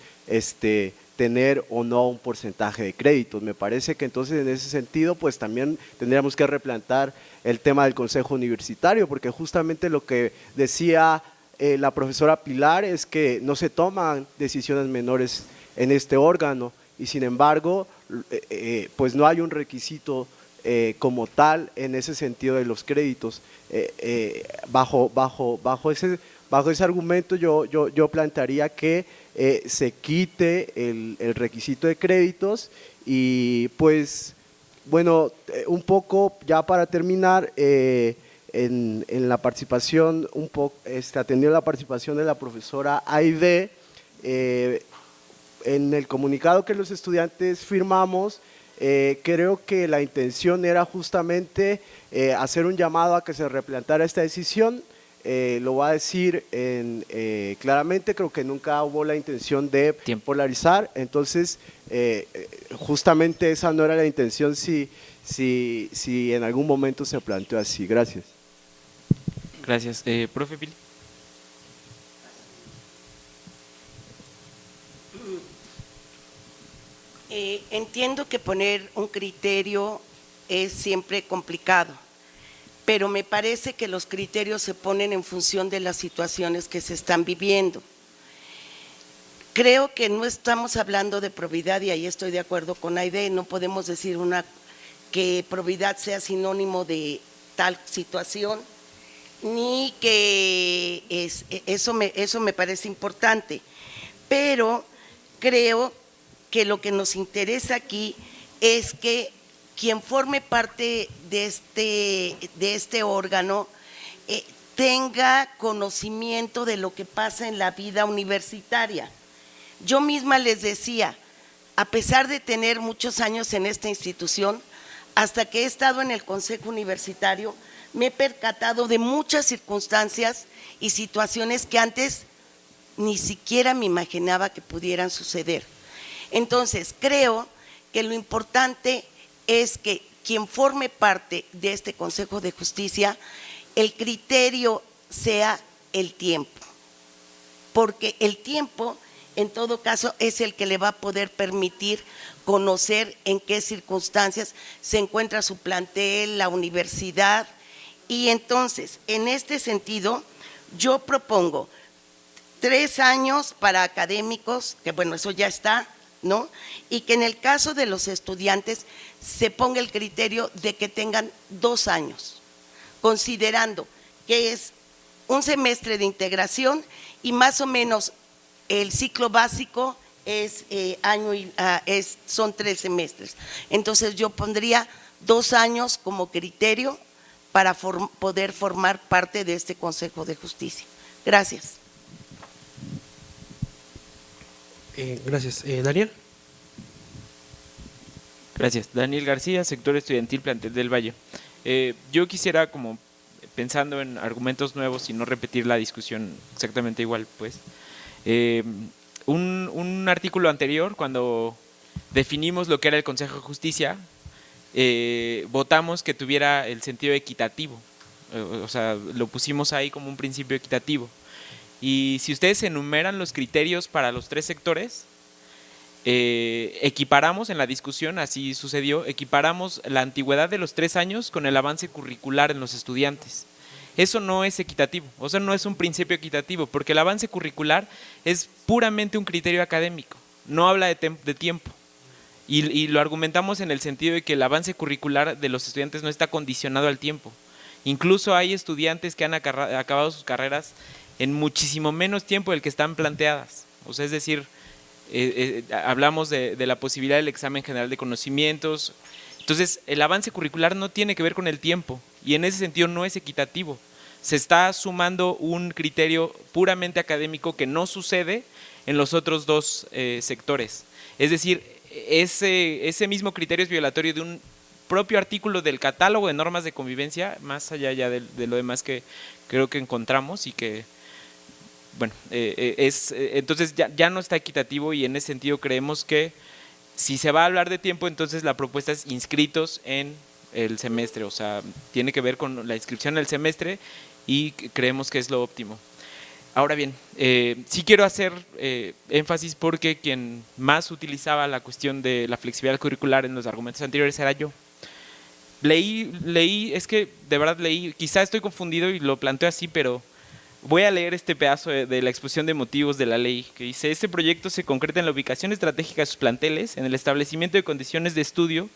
Speaker 4: tener o no un porcentaje de créditos. Me parece que entonces en ese sentido pues también tendríamos que replantear el tema del Consejo Universitario, porque justamente lo que decía la profesora Pilar es que no se toman decisiones menores en este órgano y sin embargo pues no hay un requisito como tal en ese sentido de los créditos. Bajo ese argumento yo plantearía que se quite el requisito de créditos y pues bueno, un poco ya para terminar, en la participación, un poco atendiendo la participación de la profesora Aide, en el comunicado que los estudiantes firmamos, creo que la intención era justamente hacer un llamado a que se replanteara esta decisión. Lo voy a decir claramente, creo que nunca hubo la intención de polarizar, entonces justamente esa no era la intención si en algún momento se planteó así. Gracias.
Speaker 7: Gracias. Profe Pili.
Speaker 5: Entiendo que poner un criterio es siempre complicado, pero me parece que los criterios se ponen en función de las situaciones que se están viviendo. Creo que no estamos hablando de probidad y ahí estoy de acuerdo con Aide, no podemos decir que probidad sea sinónimo de tal situación, ni que eso me parece importante, pero creo que lo que nos interesa aquí es que quien forme parte de este órgano tenga conocimiento de lo que pasa en la vida universitaria. Yo misma les decía, a pesar de tener muchos años en esta institución, hasta que he estado en el Consejo Universitario, me he percatado de muchas circunstancias y situaciones que antes ni siquiera me imaginaba que pudieran suceder. Entonces, creo que lo importante es que quien forme parte de este Consejo de Justicia, el criterio sea el tiempo, porque el tiempo, en todo caso, es el que le va a poder permitir conocer en qué circunstancias se encuentra su plantel, la universidad, y entonces, en este sentido, yo propongo 3 años para académicos, que bueno, eso ya está, ¿no? Y que en el caso de los estudiantes se ponga el criterio de que tengan 2 años, considerando que es un semestre de integración y más o menos el ciclo básico son 3 semestres. Entonces yo pondría 2 años como criterio para poder formar parte de este Consejo de Justicia. Gracias.
Speaker 2: Gracias. Daniel.
Speaker 7: Gracias. Daniel García, sector estudiantil, plantel del Valle. Yo quisiera, como pensando en argumentos nuevos y no repetir la discusión exactamente igual, pues, un artículo anterior, cuando definimos lo que era el Consejo de Justicia, votamos que tuviera el sentido equitativo, o sea, lo pusimos ahí como un principio equitativo. Y si ustedes enumeran los criterios para los 3 sectores, equiparamos en la discusión, así sucedió, equiparamos la antigüedad de los 3 años con el avance curricular en los estudiantes. Eso no es equitativo, o sea, no es un principio equitativo, porque el avance curricular es puramente un criterio académico, no habla de tiempo. Y lo argumentamos en el sentido de que el avance curricular de los estudiantes no está condicionado al tiempo. Incluso hay estudiantes que han acabado sus carreras en muchísimo menos tiempo del que están planteadas. O sea, es decir, hablamos de la posibilidad del examen general de conocimientos. Entonces, el avance curricular no tiene que ver con el tiempo y en ese sentido no es equitativo. Se está sumando un criterio puramente académico que no sucede en los otros dos sectores. Es decir, ese mismo criterio es violatorio de un propio artículo del catálogo de normas de convivencia, más allá ya de lo demás que creo que encontramos y que, bueno, entonces ya no está equitativo y en ese sentido creemos que si se va a hablar de tiempo, entonces la propuesta es inscritos en el semestre, o sea, tiene que ver con la inscripción en el semestre y creemos que es lo óptimo. Ahora bien, sí quiero hacer énfasis porque quien más utilizaba la cuestión de la flexibilidad curricular en los argumentos anteriores era yo. Leí, es que de verdad leí, quizá estoy confundido y lo planteo así, pero voy a leer este pedazo de la exposición de motivos de la ley, que dice: este proyecto se concreta en la ubicación estratégica de sus planteles, en el establecimiento de condiciones de estudio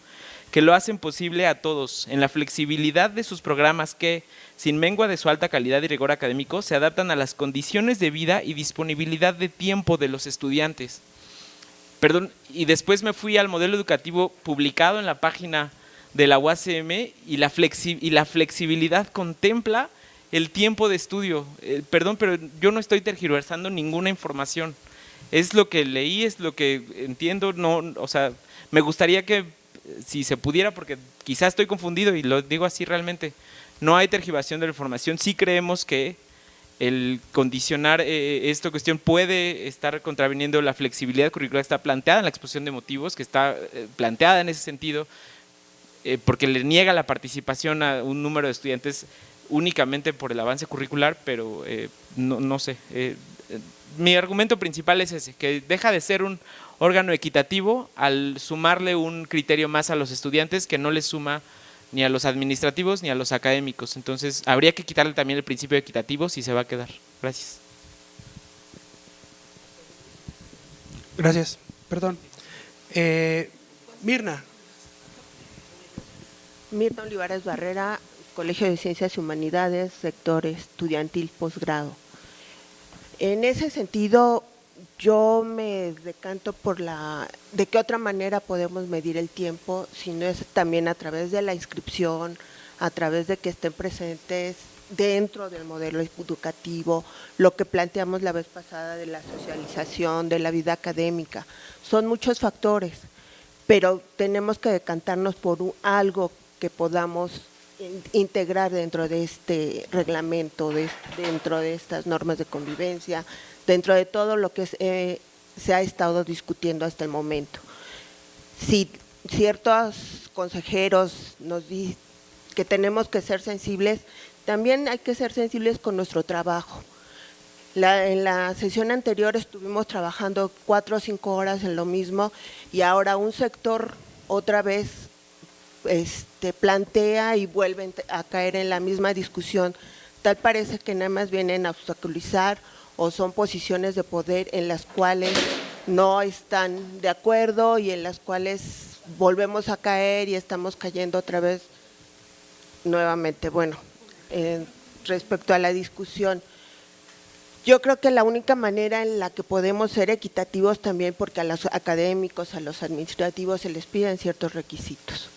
Speaker 7: que lo hacen posible a todos, en la flexibilidad de sus programas que, sin mengua de su alta calidad y rigor académico, se adaptan a las condiciones de vida y disponibilidad de tiempo de los estudiantes. Perdón, y después me fui al modelo educativo publicado en la página de la UACM y la flexibilidad contempla el tiempo de estudio. Perdón, pero yo no estoy tergiversando ninguna información. Es lo que leí, es lo que entiendo, no, o sea, me gustaría que si se pudiera, porque quizás estoy confundido y lo digo así realmente, no hay tergiversación de la información. Sí creemos que el condicionar esta cuestión puede estar contraviniendo la flexibilidad curricular que está planteada en la exposición de motivos, que está planteada en ese sentido, porque le niega la participación a un número de estudiantes únicamente por el avance curricular, pero no sé. Mi argumento principal es ese, que deja de ser un órgano equitativo al sumarle un criterio más a los estudiantes que no le suma ni a los administrativos ni a los académicos. Entonces, habría que quitarle también el principio equitativo si se va a quedar. Gracias.
Speaker 2: Gracias. Perdón. Mirna.
Speaker 12: Mirna Olivares Barrera, Colegio de Ciencias y Humanidades, sector estudiantil posgrado. En ese sentido, yo me decanto por de qué otra manera podemos medir el tiempo, si no es también a través de la inscripción, a través de que estén presentes dentro del modelo educativo, lo que planteamos la vez pasada de la socialización, de la vida académica. Son muchos factores, pero tenemos que decantarnos por algo que podamos integrar dentro de este reglamento, dentro de estas normas de convivencia, dentro de todo lo que se ha estado discutiendo hasta el momento. Si ciertos consejeros nos dicen que tenemos que ser sensibles, también hay que ser sensibles con nuestro trabajo. En la sesión anterior estuvimos trabajando 4 o 5 horas en lo mismo y ahora un sector otra vez plantea y vuelven a caer en la misma discusión. Tal parece que nada más vienen a obstaculizar o son posiciones de poder en las cuales no están de acuerdo y en las cuales volvemos a caer y estamos cayendo otra vez nuevamente. Bueno, respecto a la discusión, yo creo que la única manera en la que podemos ser equitativos también, porque a los académicos, a los administrativos se les piden ciertos requisitos.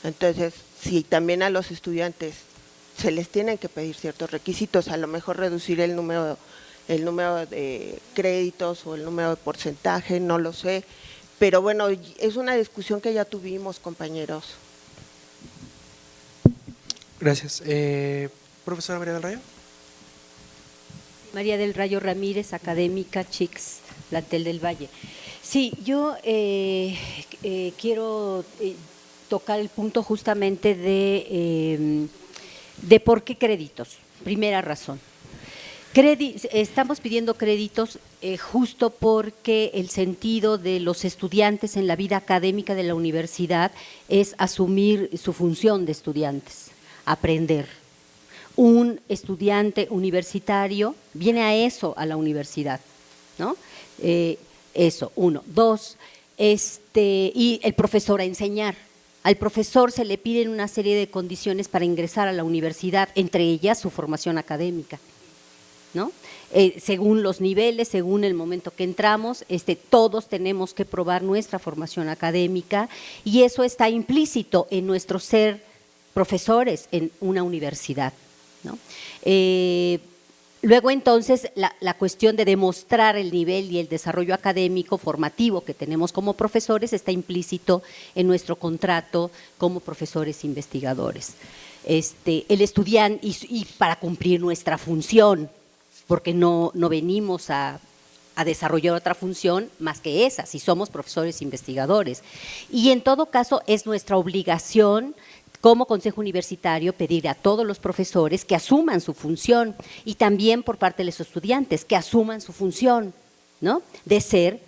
Speaker 12: Entonces, si también a los estudiantes se les tienen que pedir ciertos requisitos, a lo mejor reducir el número de créditos o el número de porcentaje, no lo sé, pero bueno, es una discusión que ya tuvimos, compañeros.
Speaker 2: Gracias. Profesora María del Rayo.
Speaker 8: María del Rayo Ramírez, académica, CHICS, plantel del Valle. Sí, yo quiero tocar el punto justamente de por qué créditos. Primera razón. Estamos pidiendo créditos justo porque el sentido de los estudiantes en la vida académica de la universidad es asumir su función de estudiantes, aprender. Un estudiante universitario viene a eso, a la universidad, ¿no? Eso, 1. 2, y el profesor a enseñar, Al profesor se le piden una serie de condiciones para ingresar a la universidad, entre ellas su formación académica, ¿no? Según los niveles, según el momento que entramos, todos tenemos que probar nuestra formación académica y eso está implícito en nuestro ser profesores en una universidad, ¿no? Luego entonces la cuestión de demostrar el nivel y el desarrollo académico formativo que tenemos como profesores está implícito en nuestro contrato como profesores investigadores. El estudiante y para cumplir nuestra función, porque no venimos a desarrollar otra función más que esa, si somos profesores investigadores. Y en todo caso es nuestra obligación como Consejo Universitario pedir a todos los profesores que asuman su función y también por parte de los estudiantes que asuman su función, ¿no?, de ser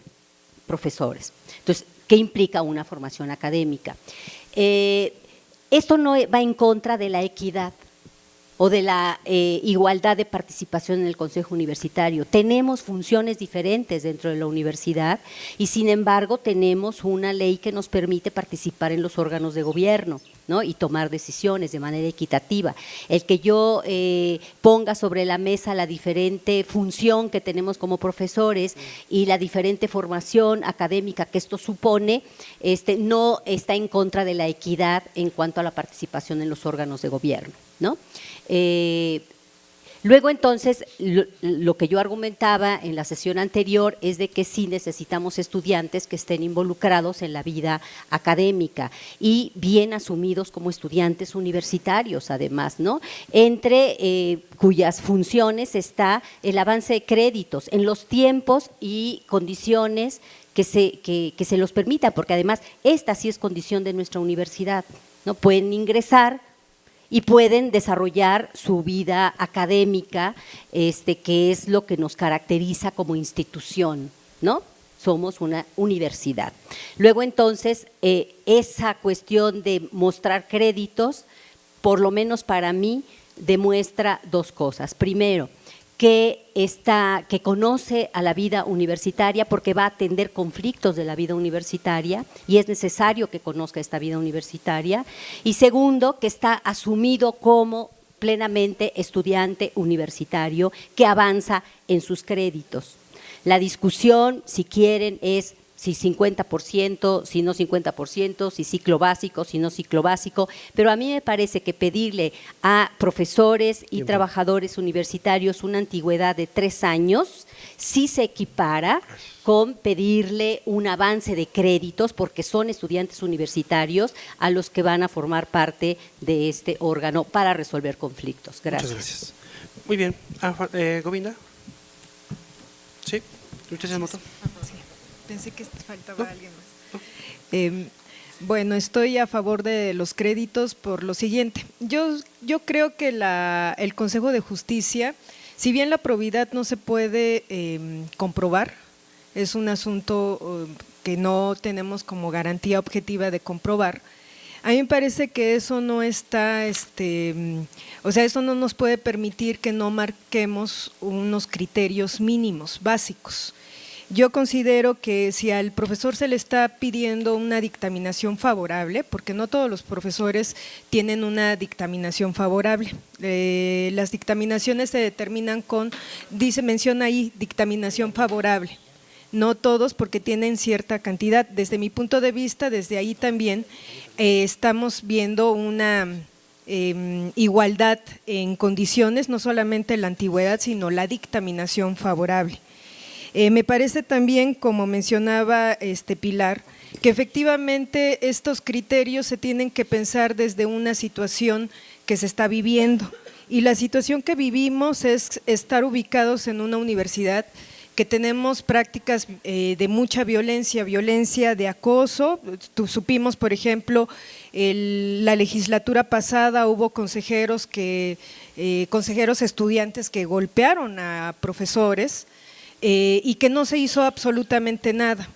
Speaker 8: profesores. Entonces, ¿qué implica una formación académica? Esto no va en contra de la equidad o de la igualdad de participación en el Consejo Universitario. Tenemos funciones diferentes dentro de la universidad y sin embargo tenemos una ley que nos permite participar en los órganos de gobierno, ¿no?, y tomar decisiones de manera equitativa. El que yo ponga sobre la mesa la diferente función que tenemos como profesores y la diferente formación académica que esto supone, no está en contra de la equidad en cuanto a la participación en los órganos de gobierno, ¿no? Luego entonces lo que yo argumentaba en la sesión anterior es de que sí necesitamos estudiantes que estén involucrados en la vida académica y bien asumidos como estudiantes universitarios además, ¿no?, entre cuyas funciones está el avance de créditos en los tiempos y condiciones que se los permita, porque además esta sí es condición de nuestra universidad, ¿no? Pueden ingresar y pueden desarrollar su vida académica, que es lo que nos caracteriza como institución, ¿no? Somos una universidad. Luego entonces, esa cuestión de mostrar créditos, por lo menos para mí, demuestra dos cosas. Primero, que conoce a la vida universitaria porque va a atender conflictos de la vida universitaria y es necesario que conozca esta vida universitaria. Y segundo, que está asumido como plenamente estudiante universitario que avanza en sus créditos. La discusión, si quieren, es si 50%, si no 50%, si ciclo básico, si no ciclo básico, pero a mí me parece que pedirle a profesores y trabajadores universitarios una antigüedad de 3 años sí se equipara con pedirle un avance de créditos porque son estudiantes universitarios a los que van a formar parte de este órgano para resolver conflictos. Gracias.
Speaker 2: Muchas gracias. Muy bien. Govinda. Sí, ¿usted se notó?
Speaker 3: Sí. Pensé que faltaba alguien más. Bueno, estoy a favor de los créditos por lo siguiente. Yo creo que el Consejo de Justicia, si bien la probidad no se puede comprobar, es un asunto que no tenemos como garantía objetiva de comprobar, a mí me parece que eso no está, o sea, eso no nos puede permitir que no marquemos unos criterios mínimos, básicos. Yo considero que si al profesor se le está pidiendo una dictaminación favorable, porque no todos los profesores tienen una dictaminación favorable, las dictaminaciones se determinan menciona ahí dictaminación favorable, no todos porque tienen cierta cantidad. Desde mi punto de vista, desde ahí también estamos viendo una igualdad en condiciones, no solamente la antigüedad, sino la dictaminación favorable. Me parece también, como mencionaba Pilar, que efectivamente estos criterios se tienen que pensar desde una situación que se está viviendo y la situación que vivimos es estar ubicados en una universidad que tenemos prácticas de mucha violencia de acoso. Supimos, por ejemplo, la legislatura pasada hubo consejeros estudiantes que golpearon a profesores y que no se hizo absolutamente nada.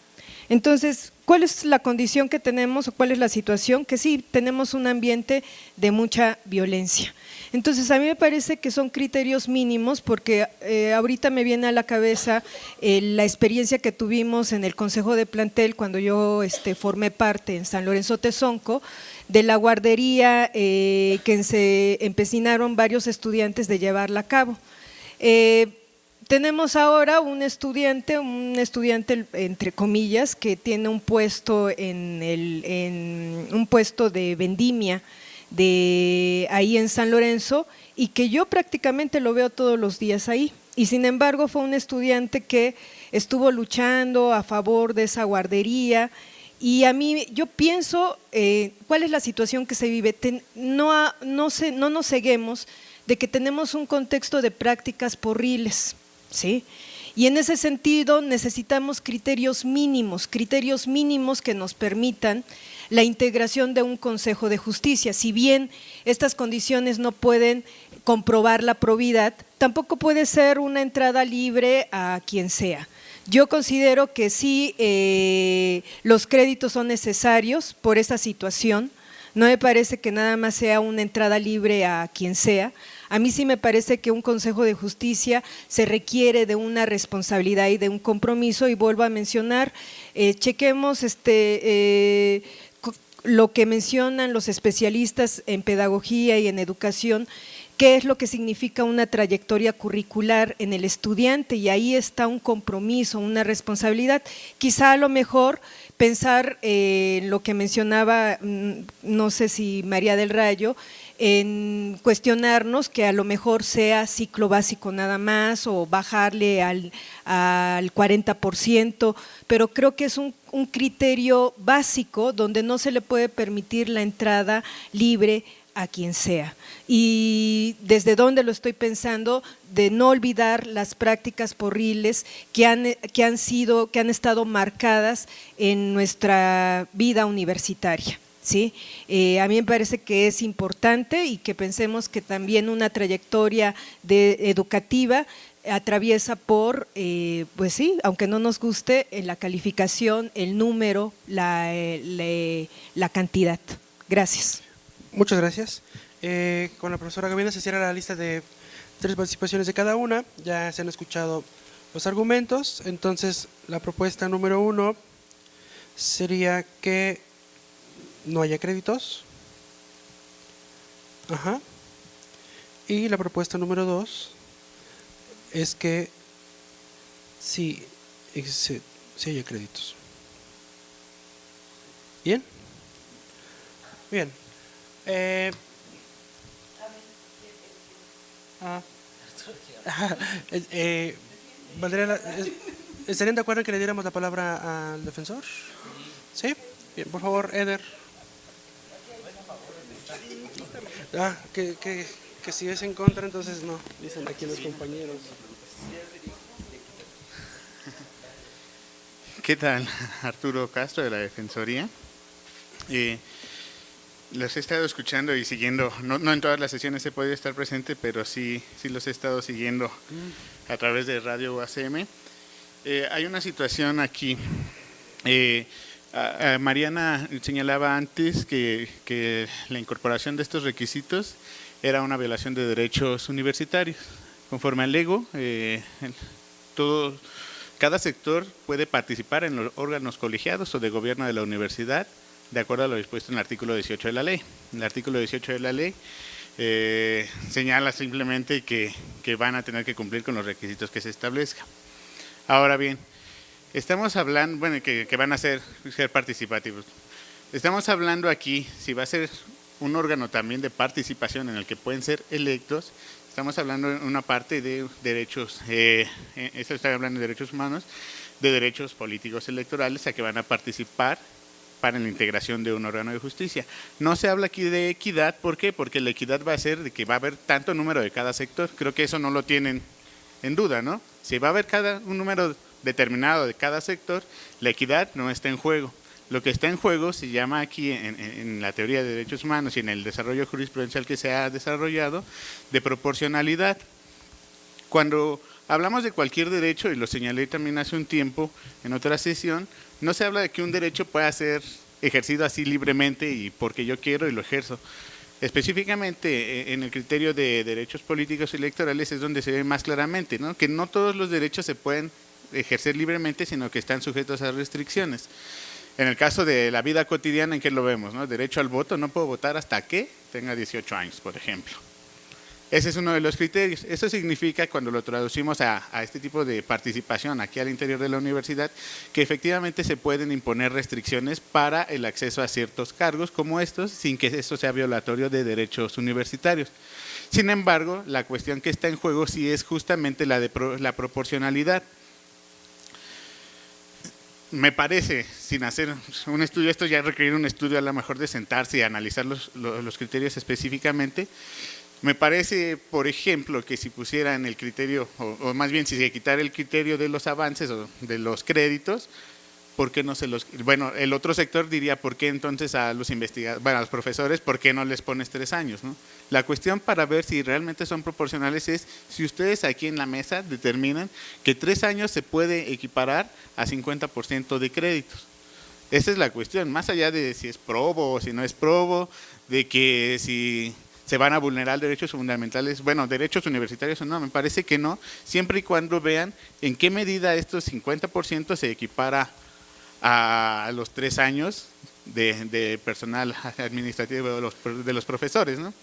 Speaker 3: Entonces, ¿cuál es la condición que tenemos o cuál es la situación? Que sí, tenemos un ambiente de mucha violencia. Entonces, a mí me parece que son criterios mínimos porque ahorita me viene a la cabeza la experiencia que tuvimos en el Consejo de Plantel cuando yo formé parte en San Lorenzo Tezonco, de la guardería que se empecinaron varios estudiantes de llevarla a cabo. Tenemos ahora un estudiante entre comillas, que tiene un puesto un puesto de vendimia ahí en San Lorenzo y que yo prácticamente lo veo todos los días ahí. Y sin embargo fue un estudiante que estuvo luchando a favor de esa guardería. Y a mí, yo pienso, ¿cuál es la situación que se vive? No nos ceguemos de que tenemos un contexto de prácticas porriles, ¿sí? Y en ese sentido necesitamos criterios mínimos que nos permitan la integración de un Consejo de Justicia. Si bien estas condiciones no pueden comprobar la probidad, tampoco puede ser una entrada libre a quien sea. Yo considero que sí, los créditos son necesarios por esa situación. No me parece que nada más sea una entrada libre a quien sea. A mí sí me parece que un Consejo de Justicia se requiere de una responsabilidad y de un compromiso, y vuelvo a mencionar, chequemos lo que mencionan los especialistas en pedagogía y en educación, qué es lo que significa una trayectoria curricular en el estudiante, y ahí está un compromiso, una responsabilidad. Quizá a lo mejor pensar en lo que mencionaba, no sé si María del Rayo, en cuestionarnos que a lo mejor sea ciclo básico nada más o bajarle al 40%, pero creo que es un criterio básico donde no se le puede permitir la entrada libre a quien sea. Y desde donde lo estoy pensando, de no olvidar las prácticas porriles que han estado marcadas en nuestra vida universitaria. ¿Sí? A mí me parece que es importante y que pensemos que también una trayectoria educativa atraviesa por, pues sí, aunque no nos guste, la calificación, el número, la cantidad. Gracias.
Speaker 2: Muchas gracias. Con la profesora Gavina se cierra la lista de 3 participaciones de cada una. Ya se han escuchado los argumentos. Entonces, la propuesta número 1 sería que no haya créditos. Ajá. Y la propuesta número 2 es que sí haya créditos. ¿Bien? Bien. ¿Estarían de acuerdo en que le diéramos la palabra al defensor? ¿Sí? Bien, por favor, Eder. Que si es en contra, entonces no, dicen aquí los compañeros.
Speaker 1: ¿Qué tal? Arturo Castro, de la Defensoría. Los he estado escuchando y siguiendo, no en todas las sesiones he podido estar presente, pero sí los he estado siguiendo a través de Radio UACM. Hay una situación aquí. Mariana señalaba antes que la incorporación de estos requisitos era una violación de derechos universitarios. Conforme al EGO, cada sector puede participar en los órganos colegiados o de gobierno de la universidad, de acuerdo a lo dispuesto en el artículo 18 de la ley. El artículo 18 de la ley señala simplemente que van a tener que cumplir con los requisitos que se establezcan. Ahora bien, estamos hablando, bueno, que van a ser participativos. Estamos hablando aquí, si va a ser un órgano también de participación en el que pueden ser electos, estamos hablando en una parte de derechos, esto está hablando de derechos humanos, de derechos políticos electorales a que van a participar para la integración de un órgano de justicia. No se habla aquí de equidad, ¿por qué? Porque la equidad va a ser de que va a haber tanto número de cada sector, creo que eso no lo tienen en duda, ¿no? Si va a haber un número determinado de cada sector, la equidad no está en juego. Lo que está en juego se llama aquí en la teoría de derechos humanos y en el desarrollo jurisprudencial que se ha desarrollado de proporcionalidad. Cuando hablamos de cualquier derecho, y lo señalé también hace un tiempo en otra sesión, no se habla de que un derecho pueda ser ejercido así libremente y porque yo quiero y lo ejerzo. Específicamente en el criterio de derechos políticos y electorales es donde se ve más claramente, ¿no? Que no todos los derechos se pueden ejercer libremente, sino que están sujetos a restricciones. En el caso de la vida cotidiana, ¿en qué lo vemos, no? Derecho al voto, no puedo votar hasta que tenga 18 años, por ejemplo. Ese es uno de los criterios. Eso significa, cuando lo traducimos a este tipo de participación aquí al interior de la universidad, que efectivamente se pueden imponer restricciones para el acceso a ciertos cargos como estos, sin que eso sea violatorio de derechos universitarios. Sin embargo, la cuestión que está en juego sí es justamente la de la proporcionalidad. Me parece, sin hacer un estudio, esto ya requiere un estudio a lo mejor de sentarse y analizar los criterios específicamente. Me parece, por ejemplo, que si pusiera en el criterio, o más bien si se quitara el criterio de los avances o de los créditos, ¿por qué no se los? Bueno, el otro sector diría, ¿por qué entonces a los investigadores, bueno, a los profesores, ¿por qué no les pones 3 años? ¿No? La cuestión para ver si realmente son proporcionales es si ustedes aquí en la mesa determinan que 3 años se puede equiparar a 50% de créditos. Esa es la cuestión, más allá de si es probo o si no es probo, de que si se van a vulnerar derechos fundamentales, bueno, derechos universitarios o no, me parece que no, siempre y cuando vean en qué medida estos 50% se equipara a los 3 años de personal administrativo de los profesores, ¿no?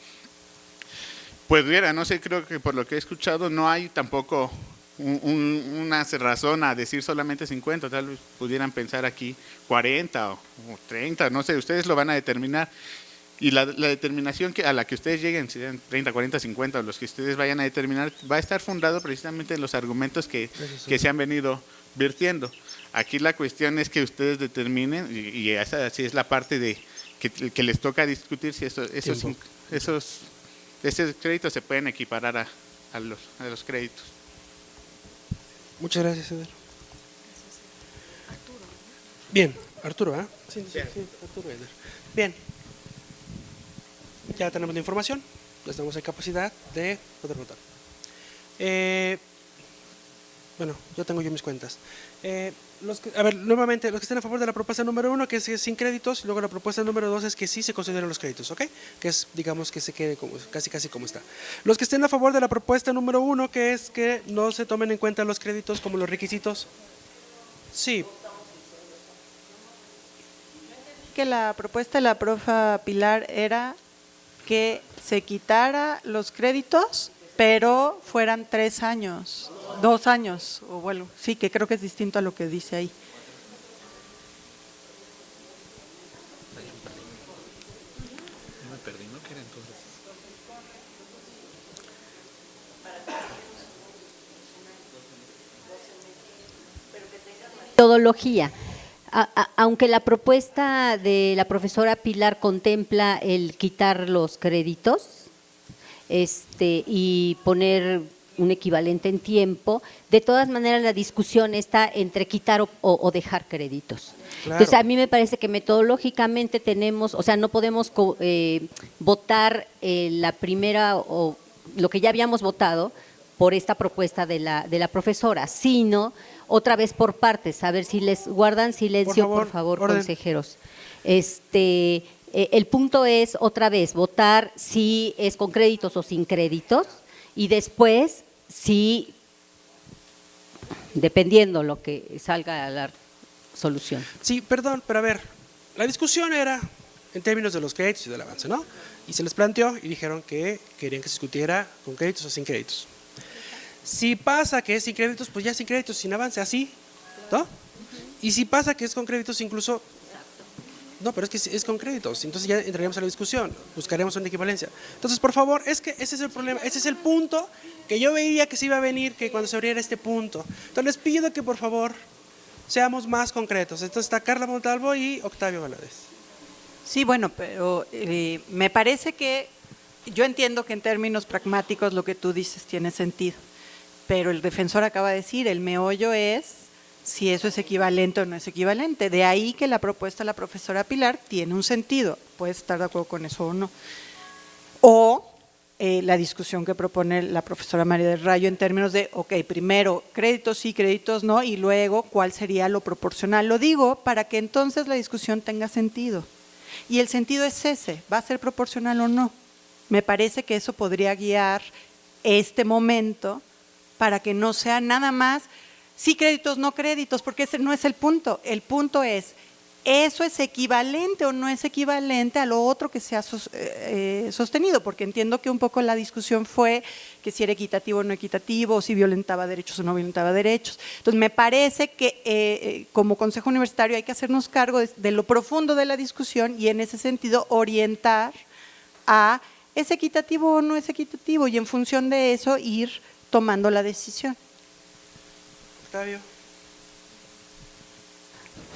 Speaker 1: Pues no sé, creo que por lo que he escuchado no hay tampoco una cerrazón a decir solamente 50, tal vez pudieran pensar aquí 40 o 30, no sé, ustedes lo van a determinar. Y la determinación a la que ustedes lleguen, si sean 30, 40, 50, los que ustedes vayan a determinar, va a estar fundado precisamente en los argumentos que se han venido vertiendo. Aquí la cuestión es que ustedes determinen, y esa sí es la parte de que les toca discutir si esos créditos se pueden equiparar a los créditos.
Speaker 2: Muchas gracias, Eder. Bien, Arturo, ¿eh? Sí, Arturo Eder. Bien. Ya tenemos la información, ya estamos en capacidad de poder votar. Bueno, yo tengo mis cuentas. Nuevamente, los que estén a favor de la propuesta número 1, que es sin créditos, y luego la propuesta número 2 es que sí se consideren los créditos, ¿ok? Que es, digamos, que se quede como, casi como está. Los que estén a favor de la propuesta número 1, que es que no se tomen en cuenta los créditos como los requisitos, sí.
Speaker 10: Que la propuesta de la profa Pilar era que se quitara los créditos, pero fueran 3 años, 2 años, o bueno, sí, que creo que es distinto a lo que dice ahí.
Speaker 7: Me perdí, ¿no? ¿Qué era entonces?
Speaker 8: Metodología. Aunque la propuesta de la profesora Pilar contempla el quitar los créditos y poner un equivalente en tiempo, de todas maneras la discusión está entre quitar o dejar créditos. Claro. Entonces a mí me parece que metodológicamente tenemos, o sea, no podemos votar la primera o lo que ya habíamos votado por esta propuesta de la profesora, sino otra vez por partes, a ver si les guardan silencio, por favor consejeros. El punto es, otra vez, votar si es con créditos o sin créditos, y después, si, dependiendo lo que salga a la solución.
Speaker 2: Sí, perdón, pero a ver, la discusión era en términos de los créditos y del avance, ¿no? Y se les planteó y dijeron que querían que se discutiera con créditos o sin créditos. Si pasa que es sin créditos, pues ya sin créditos, sin avance, así, ¿no? Y si pasa que es con créditos, incluso, no, pero es que es con créditos, entonces ya entraríamos a la discusión, buscaremos una equivalencia. Entonces, por favor, es que ese es el problema, ese es el punto que yo veía que se iba a venir, que cuando se abriera este punto. Entonces, les pido que, por favor, seamos más concretos. Entonces, está Carla Montalvo y Octavio Valadez.
Speaker 10: Sí, bueno, pero me parece que, yo entiendo que en términos pragmáticos lo que tú dices tiene sentido. Pero el defensor acaba de decir, el meollo es si eso es equivalente o no es equivalente. De ahí que la propuesta de la profesora Pilar tiene un sentido. Puedes estar de acuerdo con eso o no. O
Speaker 13: la discusión que propone la profesora María del Rayo en términos de, ok, primero créditos sí, créditos no, y luego cuál sería lo proporcional. Lo digo para que entonces la discusión tenga sentido. Y el sentido es ese, ¿va a ser proporcional o no? Me parece que eso podría guiar este momento para que no sea nada más sí créditos, no créditos, porque ese no es el punto. El punto es, ¿eso es equivalente o no es equivalente a lo otro que se ha sostenido? Porque entiendo que un poco la discusión fue que si era equitativo o no equitativo, o si violentaba derechos o no violentaba derechos. Entonces, me parece que como Consejo Universitario hay que hacernos cargo de lo profundo de la discusión y en ese sentido orientar a ¿es equitativo o no es equitativo? Y en función de eso ir tomando la decisión.
Speaker 2: Octavio.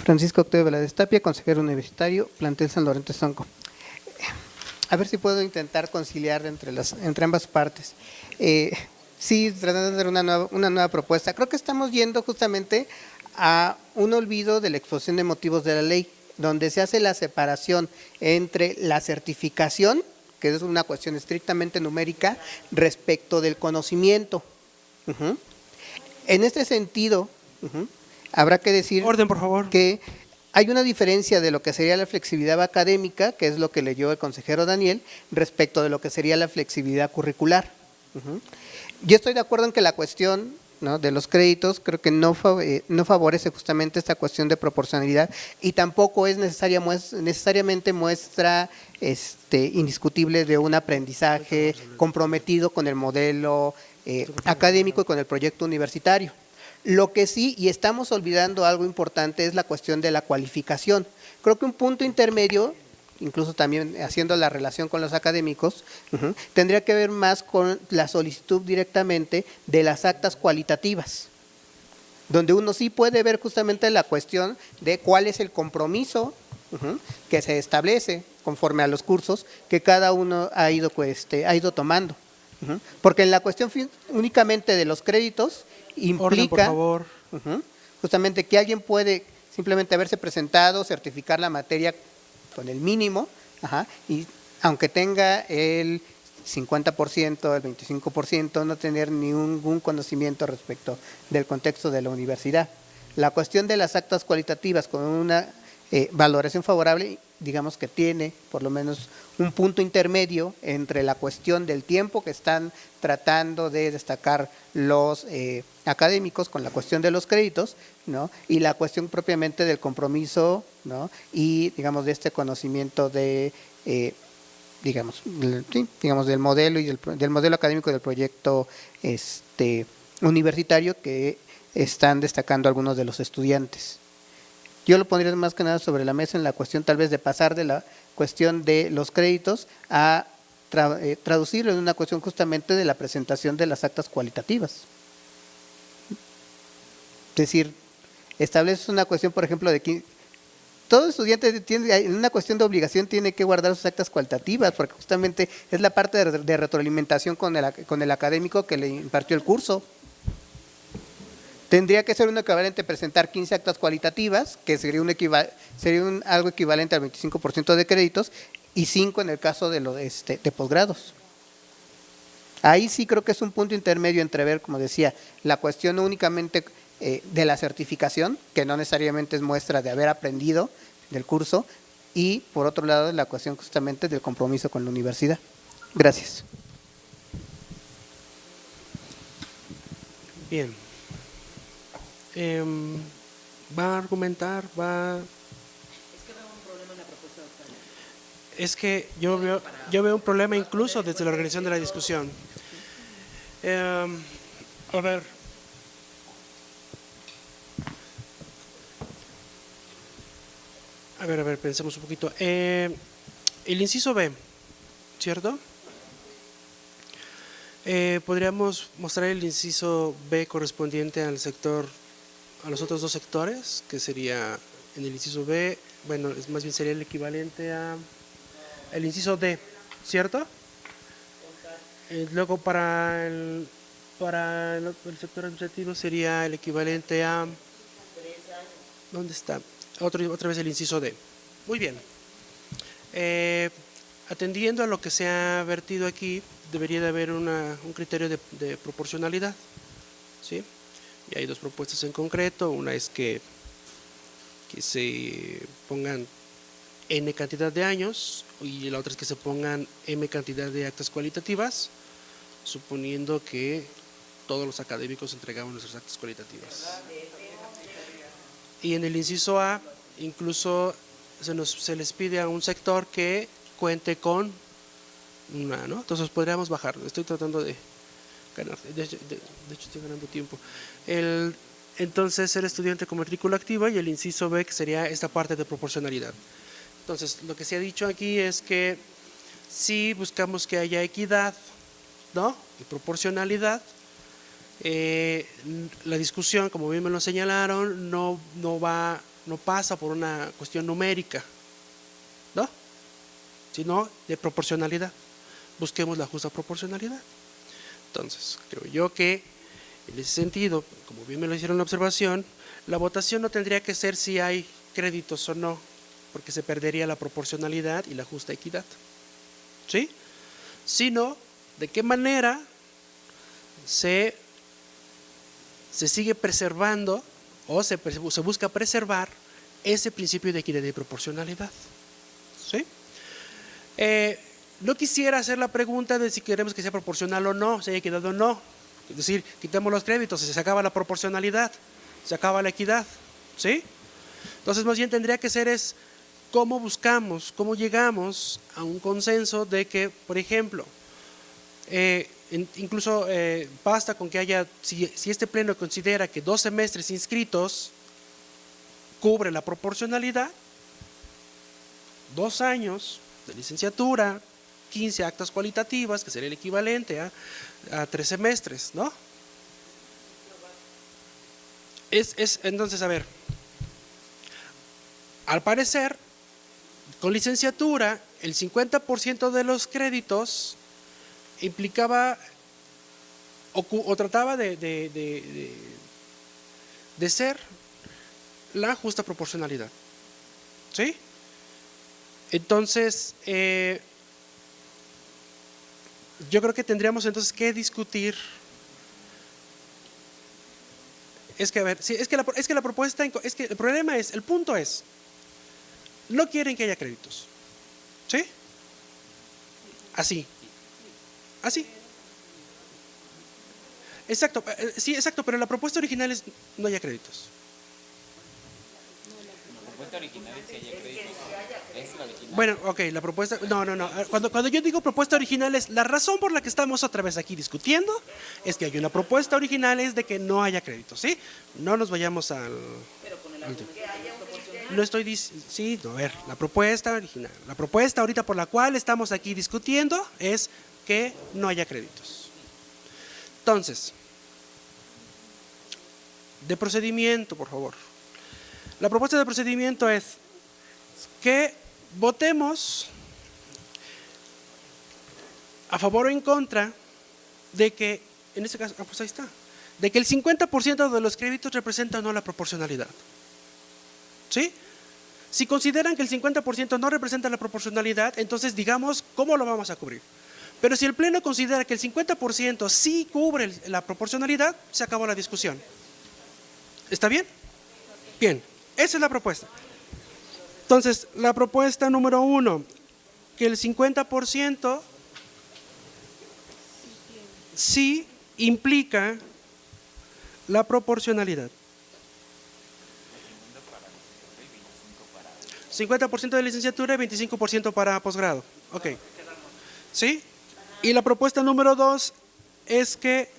Speaker 14: Francisco Octavio Valadez Tapia, consejero universitario, plantel San Lorenzo Sonco. A ver si puedo intentar conciliar entre ambas partes. Sí, tratando de hacer una nueva propuesta. Creo que estamos yendo justamente a un olvido de la exposición de motivos de la ley, donde se hace la separación entre la certificación, que es una cuestión estrictamente numérica, respecto del conocimiento. En este sentido, habrá que decir
Speaker 2: orden, por favor,
Speaker 14: que hay una diferencia de lo que sería la flexibilidad académica, que es lo que leyó el consejero Daniel, respecto de lo que sería la flexibilidad curricular. Yo estoy de acuerdo en que la cuestión, ¿no?, de los créditos creo que no favorece justamente esta cuestión de proporcionalidad y tampoco es necesariamente muestra indiscutible de un aprendizaje comprometido con el modelo académico y con el proyecto universitario. Lo que sí, y estamos olvidando algo importante, es la cuestión de la cualificación. Creo que un punto intermedio, incluso también haciendo la relación con los académicos, tendría que ver más con la solicitud directamente de las actas cualitativas, donde uno sí puede ver justamente la cuestión de cuál es el compromiso que se establece conforme a los cursos que cada uno ha ido tomando. Porque en la cuestión únicamente de los créditos implica
Speaker 2: orden, por favor,
Speaker 14: justamente que alguien puede simplemente haberse presentado, certificar la materia con el mínimo, y aunque tenga el 50%, el 25%, no tener ningún conocimiento respecto del contexto de la universidad. La cuestión de las actas cualitativas con una valoración favorable, digamos que tiene por lo menos un punto intermedio entre la cuestión del tiempo que están tratando de destacar los académicos con la cuestión de los créditos, ¿no?, y la cuestión propiamente del compromiso, ¿no?, y digamos de este conocimiento de digamos del modelo y del modelo académico del proyecto universitario que están destacando algunos de los estudiantes. Yo lo pondría más que nada sobre la mesa en la cuestión tal vez de pasar de la cuestión de los créditos a traducirlo en una cuestión justamente de la presentación de las actas cualitativas. Es decir, establece una cuestión, por ejemplo, de que todo estudiante tiene, en una cuestión de obligación, tiene que guardar sus actas cualitativas, porque justamente es la parte de retroalimentación con el académico que le impartió el curso. Tendría que ser un equivalente presentar 15 actas cualitativas, que sería algo equivalente al 25% de créditos, y 5 en el caso de posgrados. Ahí sí creo que es un punto intermedio entre ver, como decía, la cuestión no únicamente de la certificación, que no necesariamente es muestra de haber aprendido del curso, y por otro lado la cuestión justamente del compromiso con la universidad. Gracias.
Speaker 2: Bien. Va a argumentar, va... Es que yo veo un problema incluso desde la organización de la discusión. A ver. A ver, pensemos un poquito. El inciso B, ¿cierto? Podríamos mostrar el inciso B correspondiente al sector, a los otros dos sectores, que sería en el inciso B, bueno, más bien sería el equivalente a el inciso D, ¿cierto? Luego para el sector administrativo sería el equivalente a, ¿dónde está? Otra vez el inciso D. Muy bien. atendiendo a lo que se ha vertido aquí, debería de haber un criterio de proporcionalidad, ¿sí? Y hay dos propuestas en concreto, una es que se pongan N cantidad de años y la otra es que se pongan M cantidad de actas cualitativas, suponiendo que todos los académicos entregaban nuestras actas cualitativas. Y en el inciso A, incluso se les pide a un sector que cuente con una, ¿no? Entonces podríamos bajar, estoy tratando de ganar, de hecho estoy ganando tiempo. Entonces ser estudiante con matrícula activa y el inciso B, que sería esta parte de proporcionalidad. Entonces lo que se ha dicho aquí es que si buscamos que haya equidad, ¿no? Y proporcionalidad, la discusión, como bien me lo señalaron, no pasa por una cuestión numérica, ¿no? Sino de proporcionalidad. Busquemos la justa proporcionalidad. Entonces, creo yo que en ese sentido, como bien me lo hicieron la observación, la votación no tendría que ser si hay créditos o no, porque se perdería la proporcionalidad y la justa equidad, ¿sí? Sino de qué manera se sigue preservando o se busca preservar ese principio de equidad y proporcionalidad, ¿sí? No quisiera hacer la pregunta de si queremos que sea proporcional o no, si hay equidad o no. Es decir, quitemos los créditos, se acaba la proporcionalidad, se acaba la equidad, ¿sí? Entonces, más bien tendría que ser es cómo buscamos, cómo llegamos a un consenso de que, por ejemplo, incluso basta con que haya, si este pleno considera que 2 semestres inscritos cubre la proporcionalidad, 2 años de licenciatura, 15 actas cualitativas, que sería el equivalente a 3 semestres, ¿no? Entonces, a ver, al parecer, con licenciatura, el 50% de los créditos implicaba o trataba de ser la justa proporcionalidad, ¿sí? Entonces, yo creo que tendríamos entonces que discutir. Es que, a ver, sí, es que la propuesta, es que el problema es, el punto es, no quieren que haya créditos, ¿sí? Así. Así. Exacto, sí, exacto, pero la propuesta original es no haya créditos.
Speaker 7: La propuesta original es que haya créditos. Es la original.
Speaker 2: Bueno, ok, la propuesta, no. Cuando yo digo propuesta original es la razón por la que estamos otra vez aquí discutiendo, es que hay una propuesta original es de que no haya créditos, ¿sí? No nos vayamos al... Pero con el argumento que haya un... No estoy diciendo, sí, no, a ver, la propuesta original, la propuesta ahorita por la cual estamos aquí discutiendo es que no haya créditos. Entonces, de procedimiento, por favor. La propuesta de procedimiento es que votemos a favor o en contra de que, en este caso, pues ahí está, de que el 50% de los créditos representa o no la proporcionalidad. ¿Sí? Si consideran que el 50% no representa la proporcionalidad, entonces digamos cómo lo vamos a cubrir. Pero si el Pleno considera que el 50% sí cubre la proporcionalidad, se acabó la discusión. ¿Está bien? Bien, esa es la propuesta. Entonces, la propuesta número 1, que el 50% sí implica la proporcionalidad. 50% de licenciatura y 25% para posgrado. Ok. ¿Sí? Y la propuesta número 2 es que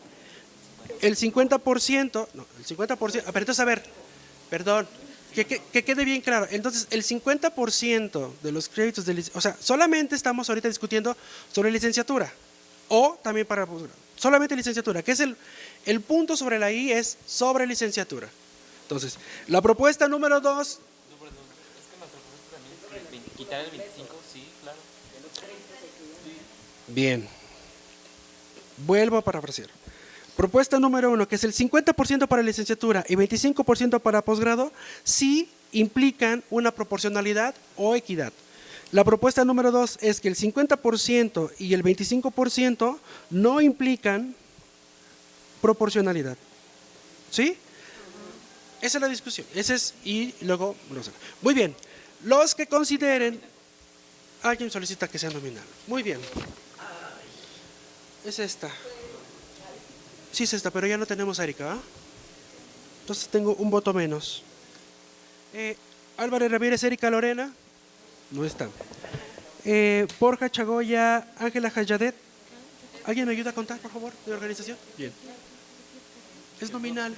Speaker 2: el 50%, no, el 50%, pero entonces a ver, perdón, que quede bien claro. Entonces, el 50% de los créditos de licenciatura, o sea, solamente estamos ahorita discutiendo sobre licenciatura o también para posgrado. Solamente licenciatura, que es el punto sobre la I es sobre licenciatura. Entonces, la propuesta número 2...
Speaker 7: Quitar el 25, sí, claro.
Speaker 2: Bien. Vuelvo a parafrasear. Propuesta número 1, que es el 50% para licenciatura y 25% para posgrado, sí implican una proporcionalidad o equidad. La propuesta número 2 es que el 50% y el 25% no implican proporcionalidad. ¿Sí? Esa es la discusión. Ese es, y luego, muy bien. Los que consideren, alguien solicita que sea nominal. Muy bien. Es esta. Sí es esta, pero ya no tenemos a Erika, ¿ah? Entonces tengo un voto menos. Álvarez Ramírez, Erika Lorena. No está. Borja Chagoya, Ángela Hayadet. ¿Alguien me ayuda a contar, por favor, de organización? Bien. Es nominal.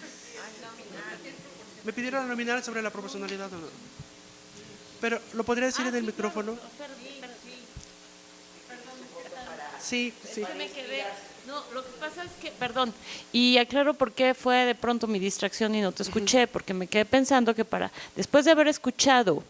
Speaker 2: Me pidieron la nominal sobre la proporcionalidad o no. Pero, ¿lo podría decir en el micrófono? Sí, sí.
Speaker 15: No, lo que pasa es que, perdón, y aclaro por qué fue de pronto mi distracción y no te escuché, porque me quedé pensando que después de haber escuchado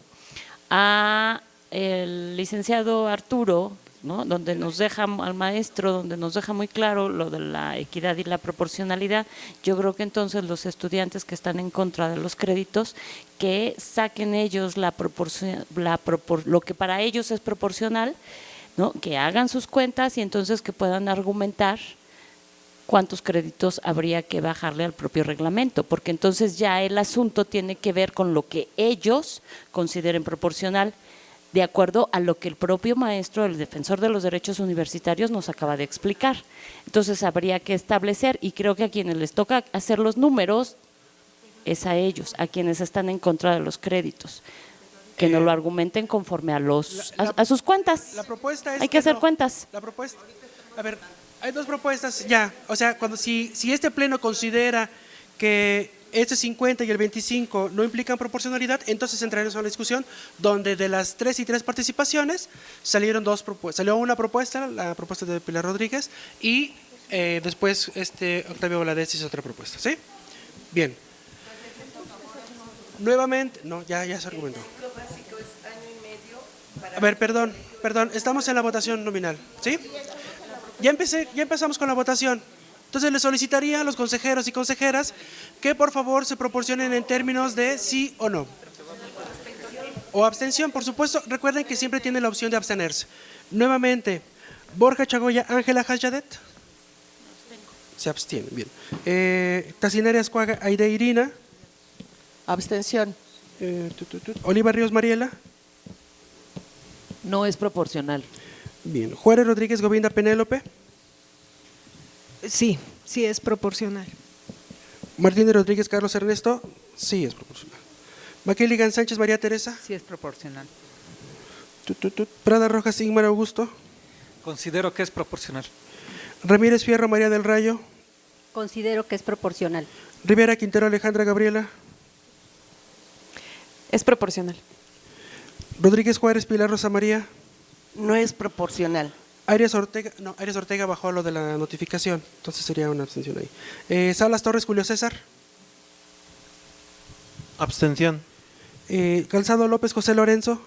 Speaker 15: a el licenciado Arturo, ¿no? Donde nos deja al maestro, donde nos deja muy claro lo de la equidad y la proporcionalidad, yo creo que entonces los estudiantes que están en contra de los créditos, que saquen ellos lo que para ellos es proporcional, ¿no? Que hagan sus cuentas y entonces que puedan argumentar cuántos créditos habría que bajarle al propio reglamento, porque entonces ya el asunto tiene que ver con lo que ellos consideren proporcional, de acuerdo a lo que el propio maestro, el defensor de los derechos universitarios, nos acaba de explicar. Entonces habría que establecer, y creo que a quienes les toca hacer los números es a ellos, a quienes están en contra de los créditos, que nos lo argumenten conforme a sus cuentas.
Speaker 2: La propuesta es
Speaker 15: hay que hacer cuentas.
Speaker 2: La propuesta, a ver, hay dos propuestas ya, o sea, si este pleno considera que este 50 y el 25 no implican proporcionalidad, entonces entraremos a la discusión donde de las 3 participaciones salieron dos propuestas. Salió una propuesta, la propuesta de Pilar Rodríguez, y después Octavio Valadez hizo otra propuesta, ¿sí? Bien. Nuevamente, no, ya se argumentó. A ver, perdón, estamos en la votación nominal, ¿sí? Ya empezamos con la votación. Entonces le solicitaría a los consejeros y consejeras que por favor se proporcionen en términos de sí o no. O abstención, por supuesto. Recuerden que siempre tiene la opción de abstenerse. Nuevamente, Borja Chagoya, Ángela Hayadet. Se abstiene, bien. Tacinera Escuaga, Aide Irina.
Speaker 9: Abstención.
Speaker 2: Oliva Ríos Mariela.
Speaker 11: No es proporcional.
Speaker 2: Bien. Juárez Rodríguez Govinda Penélope.
Speaker 3: Sí, sí es proporcional.
Speaker 2: Martínez Rodríguez Carlos Ernesto. Sí es proporcional. Maquiligan Sánchez María Teresa.
Speaker 16: Sí es proporcional.
Speaker 2: Prada Rojas Ingmar Augusto.
Speaker 16: Considero que es proporcional.
Speaker 2: Ramírez Fierro María del Rayo.
Speaker 8: Considero que es proporcional.
Speaker 2: Rivera Quintero Alejandra Gabriela.
Speaker 10: Es proporcional.
Speaker 2: Rodríguez Juárez Pilar Rosa María.
Speaker 5: No es proporcional.
Speaker 2: Arias Ortega bajó lo de la notificación, entonces sería una abstención ahí. Salas Torres Julio César.
Speaker 17: Abstención.
Speaker 2: Calzado López José Lorenzo.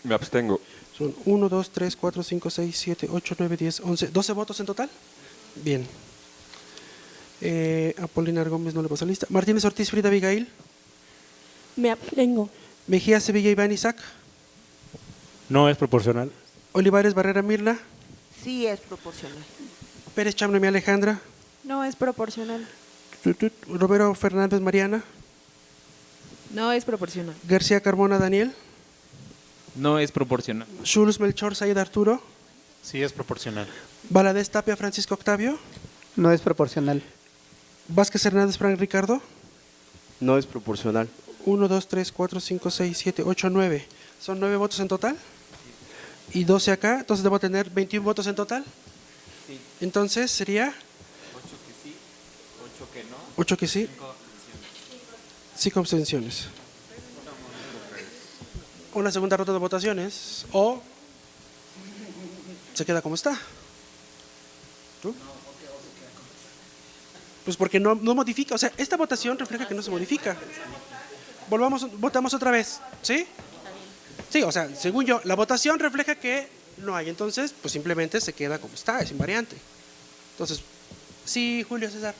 Speaker 17: Me abstengo.
Speaker 2: Son 1, 2, 3, 4, 5, 6, 7, 8, 9, 10, 11, 12 votos en total. Bien. Apolinar Gómez no le pasa lista. Martínez Ortiz Frida Abigail.
Speaker 18: Me abstengo.
Speaker 2: Mejía Sevilla Iván Isaac.
Speaker 17: No es proporcional.
Speaker 2: Olivares Barrera Mirna.
Speaker 12: Sí es proporcional.
Speaker 2: Pérez Chamnomi Alejandra.
Speaker 10: No es proporcional.
Speaker 2: Romero Fernández Mariana.
Speaker 6: No es proporcional.
Speaker 2: García Carmona Daniel.
Speaker 7: No es proporcional.
Speaker 2: Schulz Melchor Said Arturo.
Speaker 17: Sí es proporcional.
Speaker 2: Valadez Tapia Francisco Octavio.
Speaker 14: No es proporcional.
Speaker 2: Vázquez Hernández Frank Ricardo.
Speaker 4: No es proporcional.
Speaker 2: 1, 2, 3, 4, 5, 6, 7, 8, 9. ¿Son 9 votos en total? Y 12 acá, entonces debo tener 21 votos en total.
Speaker 7: Sí.
Speaker 2: Entonces sería
Speaker 7: 8 que sí, 8 que no.
Speaker 2: 8 que sí. 5 abstenciones. Una segunda ronda de votaciones o se queda como está. ¿Tú? Pues porque no modifica, o sea, esta votación refleja que no se modifica. Votamos otra vez, ¿sí? Sí, o sea, según yo, la votación refleja que no hay, entonces, pues simplemente se queda como está, es invariante. Entonces, sí, Julio César.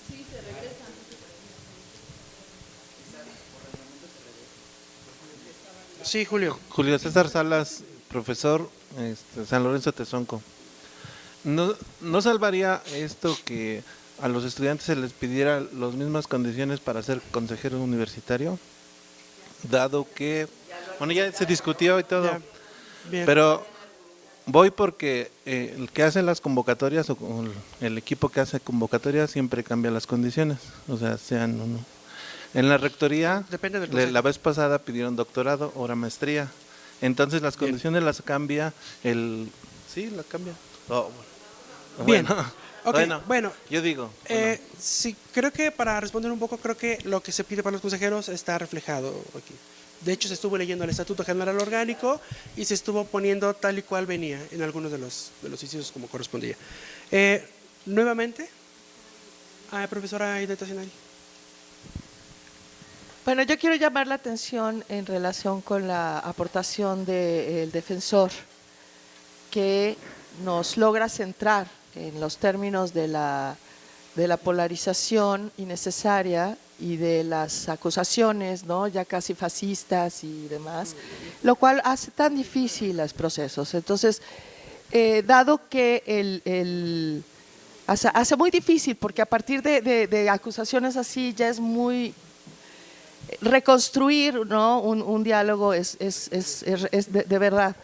Speaker 6: Sí, se regresa.
Speaker 2: Sí, Julio.
Speaker 19: Julio César Salas, profesor, San Lorenzo Tezonco. ¿No salvaría esto que a los estudiantes se les pidiera las mismas condiciones para ser consejero universitario? Dado que, bueno, ya se discutió y todo, pero voy porque el que hace las convocatorias o el equipo que hace convocatorias siempre cambia las condiciones, o sea, sean uno. En la rectoría, la vez pasada pidieron doctorado, ahora maestría, entonces las condiciones las cambia sí, las cambia.
Speaker 2: Bien.
Speaker 19: Bueno, yo digo.
Speaker 2: Sí, creo que para responder un poco, creo que lo que se pide para los consejeros está reflejado aquí. De hecho, se estuvo leyendo el Estatuto General Orgánico y se estuvo poniendo tal y cual venía en algunos de los incisos como correspondía. Nuevamente, profesora Aida Tassinari.
Speaker 9: Bueno, yo quiero llamar la atención en relación con la aportación del defensor, que nos logra centrar en los términos de la polarización innecesaria y de las acusaciones, ¿no?, ya casi fascistas y demás, lo cual hace tan difícil los procesos. Entonces, dado que hace muy difícil, porque a partir de acusaciones así ya es muy reconstruir, ¿no?, un diálogo es de verdad.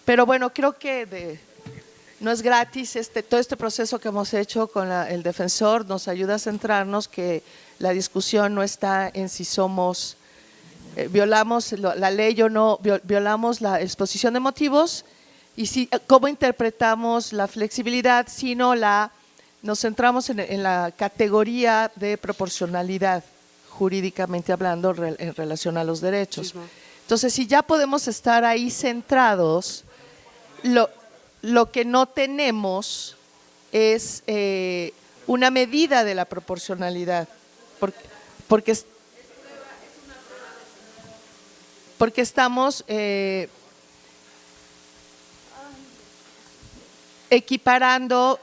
Speaker 9: Pero bueno, creo que no es gratis todo este proceso que hemos hecho con el defensor, nos ayuda a centrarnos que la discusión no está en si violamos la ley o no, violamos la exposición de motivos y cómo interpretamos la flexibilidad, sino nos centramos en la categoría de proporcionalidad, jurídicamente hablando, en relación a los derechos. Entonces, si ya podemos estar ahí centrados, lo que no tenemos es una medida de la proporcionalidad, porque estamos equiparando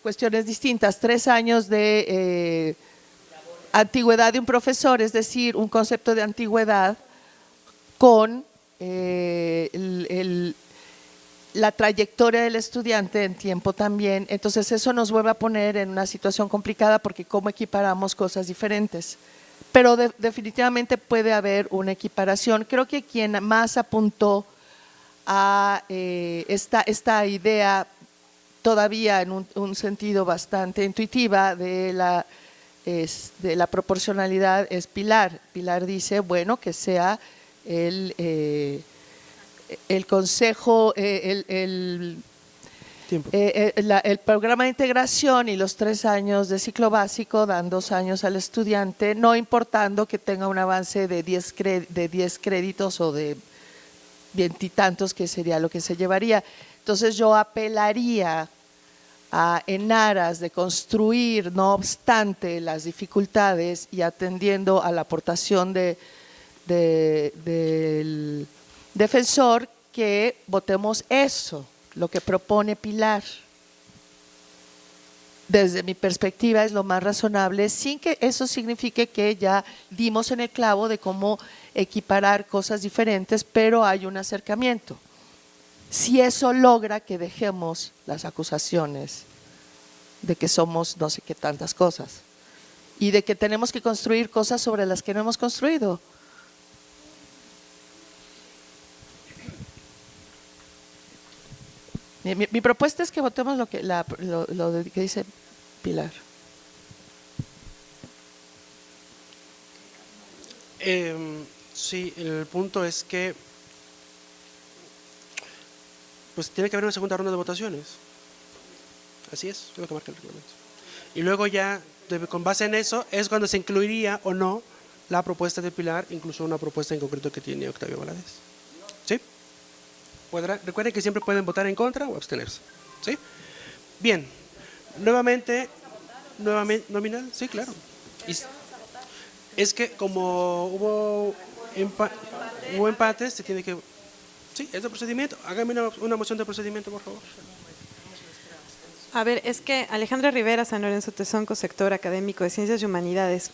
Speaker 9: cuestiones distintas, 3 años de antigüedad de un profesor, es decir, un concepto de antigüedad con la trayectoria del estudiante en tiempo también. Entonces eso nos vuelve a poner en una situación complicada porque cómo equiparamos cosas diferentes. Pero definitivamente puede haber una equiparación. Creo que quien más apuntó a esta idea todavía en un sentido bastante intuitiva de la proporcionalidad es Pilar. Pilar dice, bueno, que sea el consejo, el programa de integración y los 3 años de ciclo básico dan 2 años al estudiante, no importando que tenga un avance de 10 créditos o de 20 y tantos, que sería lo que se llevaría. Entonces yo apelaría en aras de construir, no obstante las dificultades y atendiendo a la aportación del defensor, que votemos eso, lo que propone Pilar. Desde mi perspectiva es lo más razonable, sin que eso signifique que ya dimos en el clavo de cómo equiparar cosas diferentes, pero hay un acercamiento. Si eso logra que dejemos las acusaciones de que somos no sé qué tantas cosas y de que tenemos que construir cosas sobre las que no hemos construido. Mi propuesta es que votemos lo que dice Pilar.
Speaker 2: Sí, el punto es que pues tiene que haber una segunda ronda de votaciones. Así es lo que marca el reglamento. Y luego ya, con base en eso, es cuando se incluiría o no la propuesta de Pilar, incluso una propuesta en concreto que tiene Octavio Valadez. ¿Sí? Recuerden que siempre pueden votar en contra o abstenerse. ¿Sí? Bien. Nuevamente, nominal, sí, claro. Es que como hubo empates, se tiene que... Sí, es de procedimiento. Hágame una moción de procedimiento, por favor.
Speaker 10: A ver, es que Alejandra Rivera, San Lorenzo Tezonco, sector académico de Ciencias y Humanidades.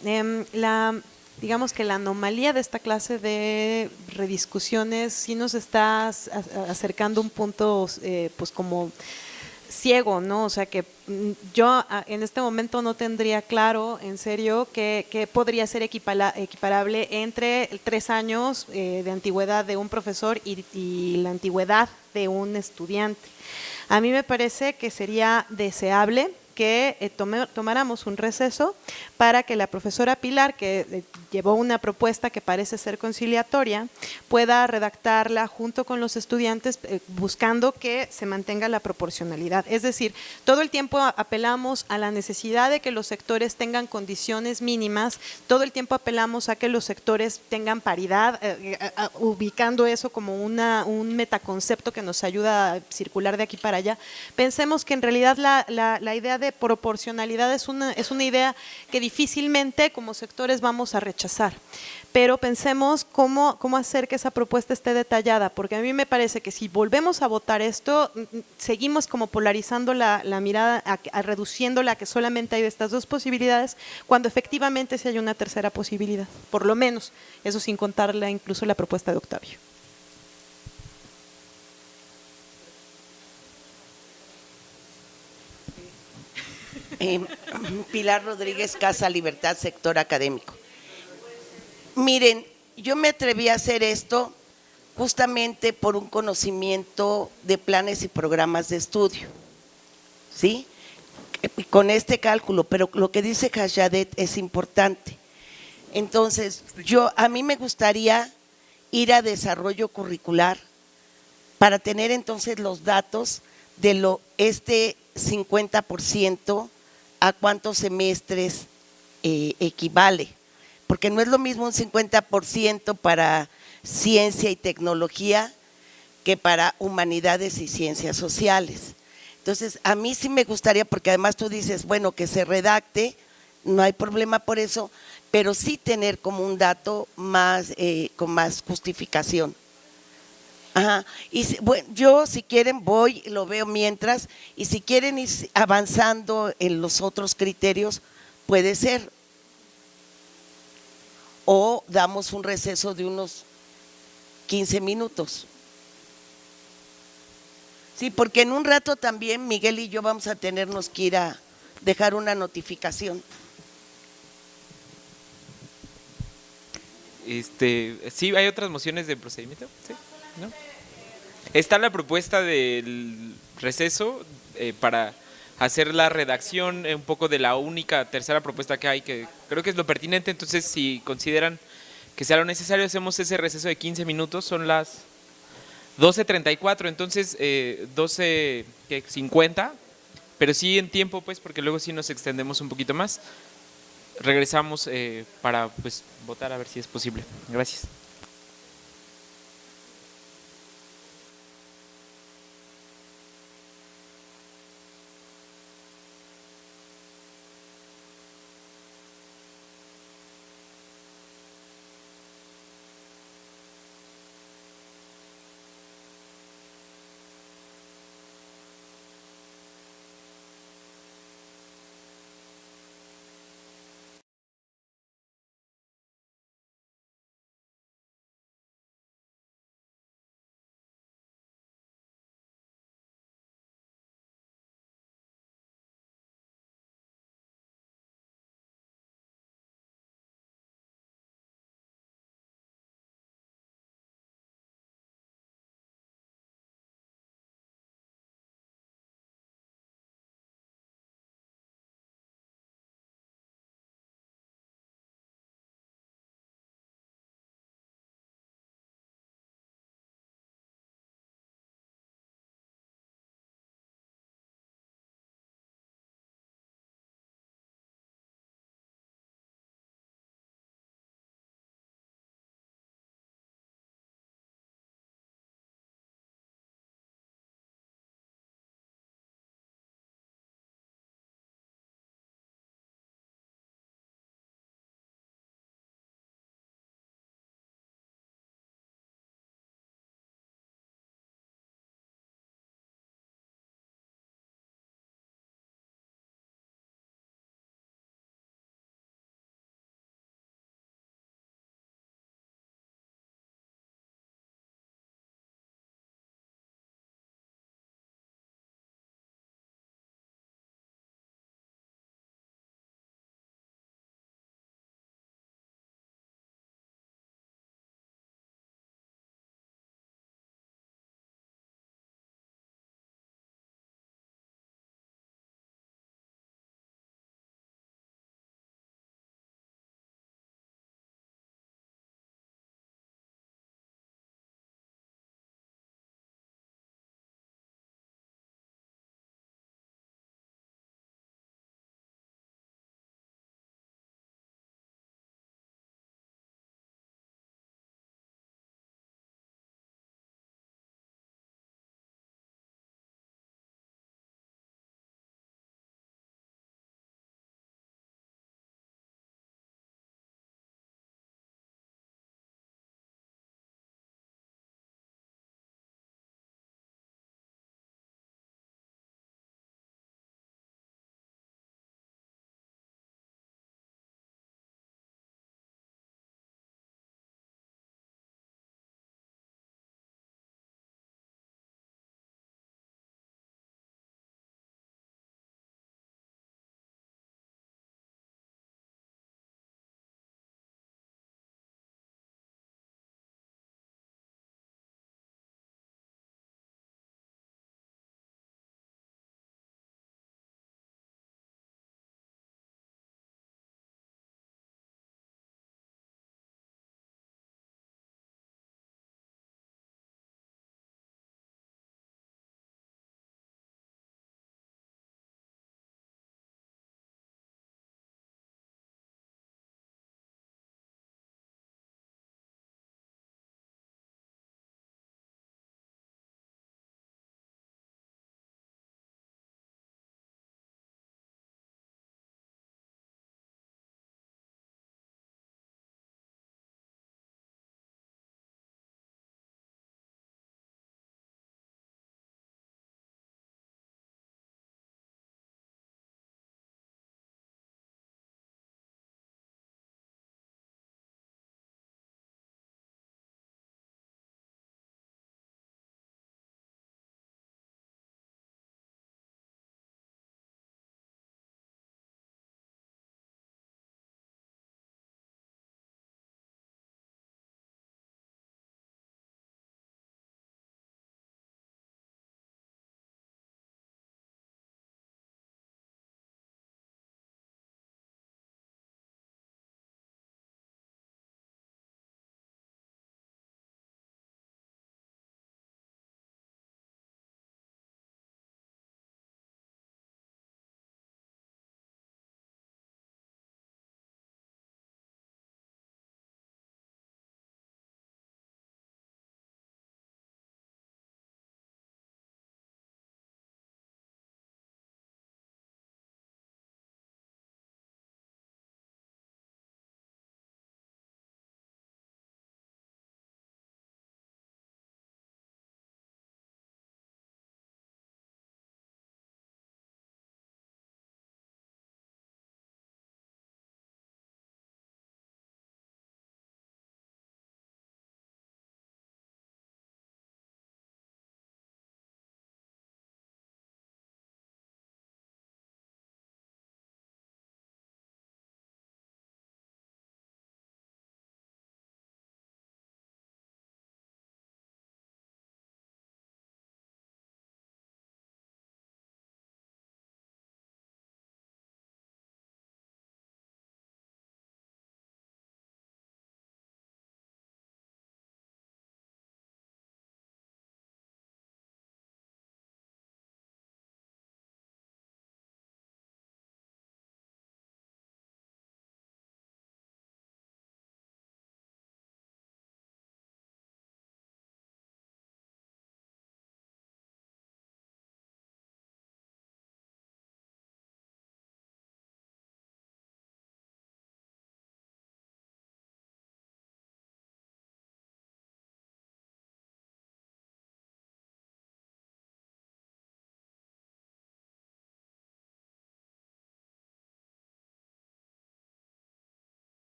Speaker 10: digamos que la anomalía de esta clase de rediscusiones sí nos está acercando a un punto pues como ciego, ¿no? O sea que yo en este momento no tendría claro, en serio, que podría ser equiparable entre 3 años de antigüedad de un profesor y la antigüedad de un estudiante. A mí me parece que sería deseable que tomáramos un receso para que la profesora Pilar, que llevó una propuesta que parece ser conciliatoria, pueda redactarla junto con los estudiantes buscando que se mantenga la proporcionalidad. Es decir, todo el tiempo apelamos a la necesidad de que los sectores tengan condiciones mínimas, todo el tiempo apelamos a que los sectores tengan paridad, ubicando eso como un metaconcepto que nos ayuda a circular de aquí para allá. Pensemos que en realidad la idea de proporcionalidad es una idea que difícilmente como sectores vamos a rechazar, pero pensemos cómo hacer que esa propuesta esté detallada, porque a mí me parece que si volvemos a votar esto, seguimos como polarizando la mirada, reduciéndola a que solamente hay estas 2 posibilidades, cuando efectivamente sí hay una tercera posibilidad, por lo menos, eso sin contarla incluso la propuesta de Octavio.
Speaker 5: Pilar Rodríguez, Casa Libertad, sector académico. Miren, yo me atreví a hacer esto justamente por un conocimiento de planes y programas de estudio, ¿sí? Con este cálculo, pero lo que dice Cajadet es importante. Entonces, a mí me gustaría ir a desarrollo curricular para tener entonces los datos de este 50% a cuántos semestres equivale, porque no es lo mismo un 50% para ciencia y tecnología que para humanidades y ciencias sociales. Entonces, a mí sí me gustaría, porque además tú dices, bueno, que se redacte, no hay problema por eso, pero sí tener como un dato más con más justificación. Ajá. Y bueno, yo si quieren voy, lo veo mientras, y si quieren ir avanzando en los otros criterios, puede ser. O damos un receso de unos 15 minutos. Sí, porque en un rato también Miguel y yo vamos a tenernos que ir a dejar una notificación.
Speaker 7: Sí, hay otras mociones de procedimiento, ¿sí? ¿No? Está la propuesta del receso para hacer la redacción un poco de la única tercera propuesta que hay, que creo que es lo pertinente. Entonces, si consideran que sea lo necesario, hacemos ese receso de 15 minutos, son las 12:34, entonces 12:50, pero sí en tiempo, pues, porque luego sí nos extendemos un poquito más. Regresamos para pues votar a ver si es posible. Gracias.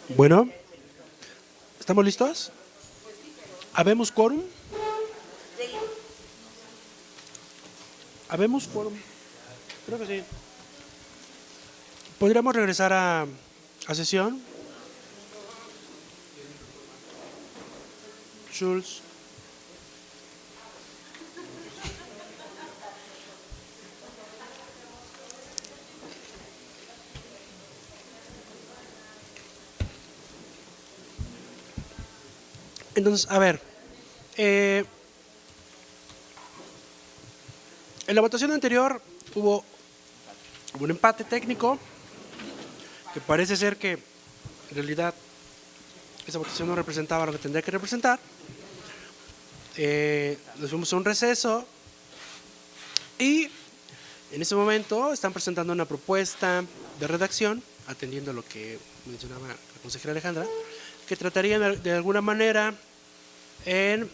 Speaker 2: Bueno, ¿estamos listos? ¿Habemos quórum? ¿Habemos quórum? Creo que sí. ¿Podríamos regresar a sesión? Schultz. Entonces, a ver, en la votación anterior hubo un empate técnico que parece ser que en realidad esa votación no representaba lo que tendría que representar. Nos fuimos a un receso y en ese momento están presentando una propuesta de redacción, atendiendo a lo que mencionaba la consejera Alejandra, que trataría de alguna manera en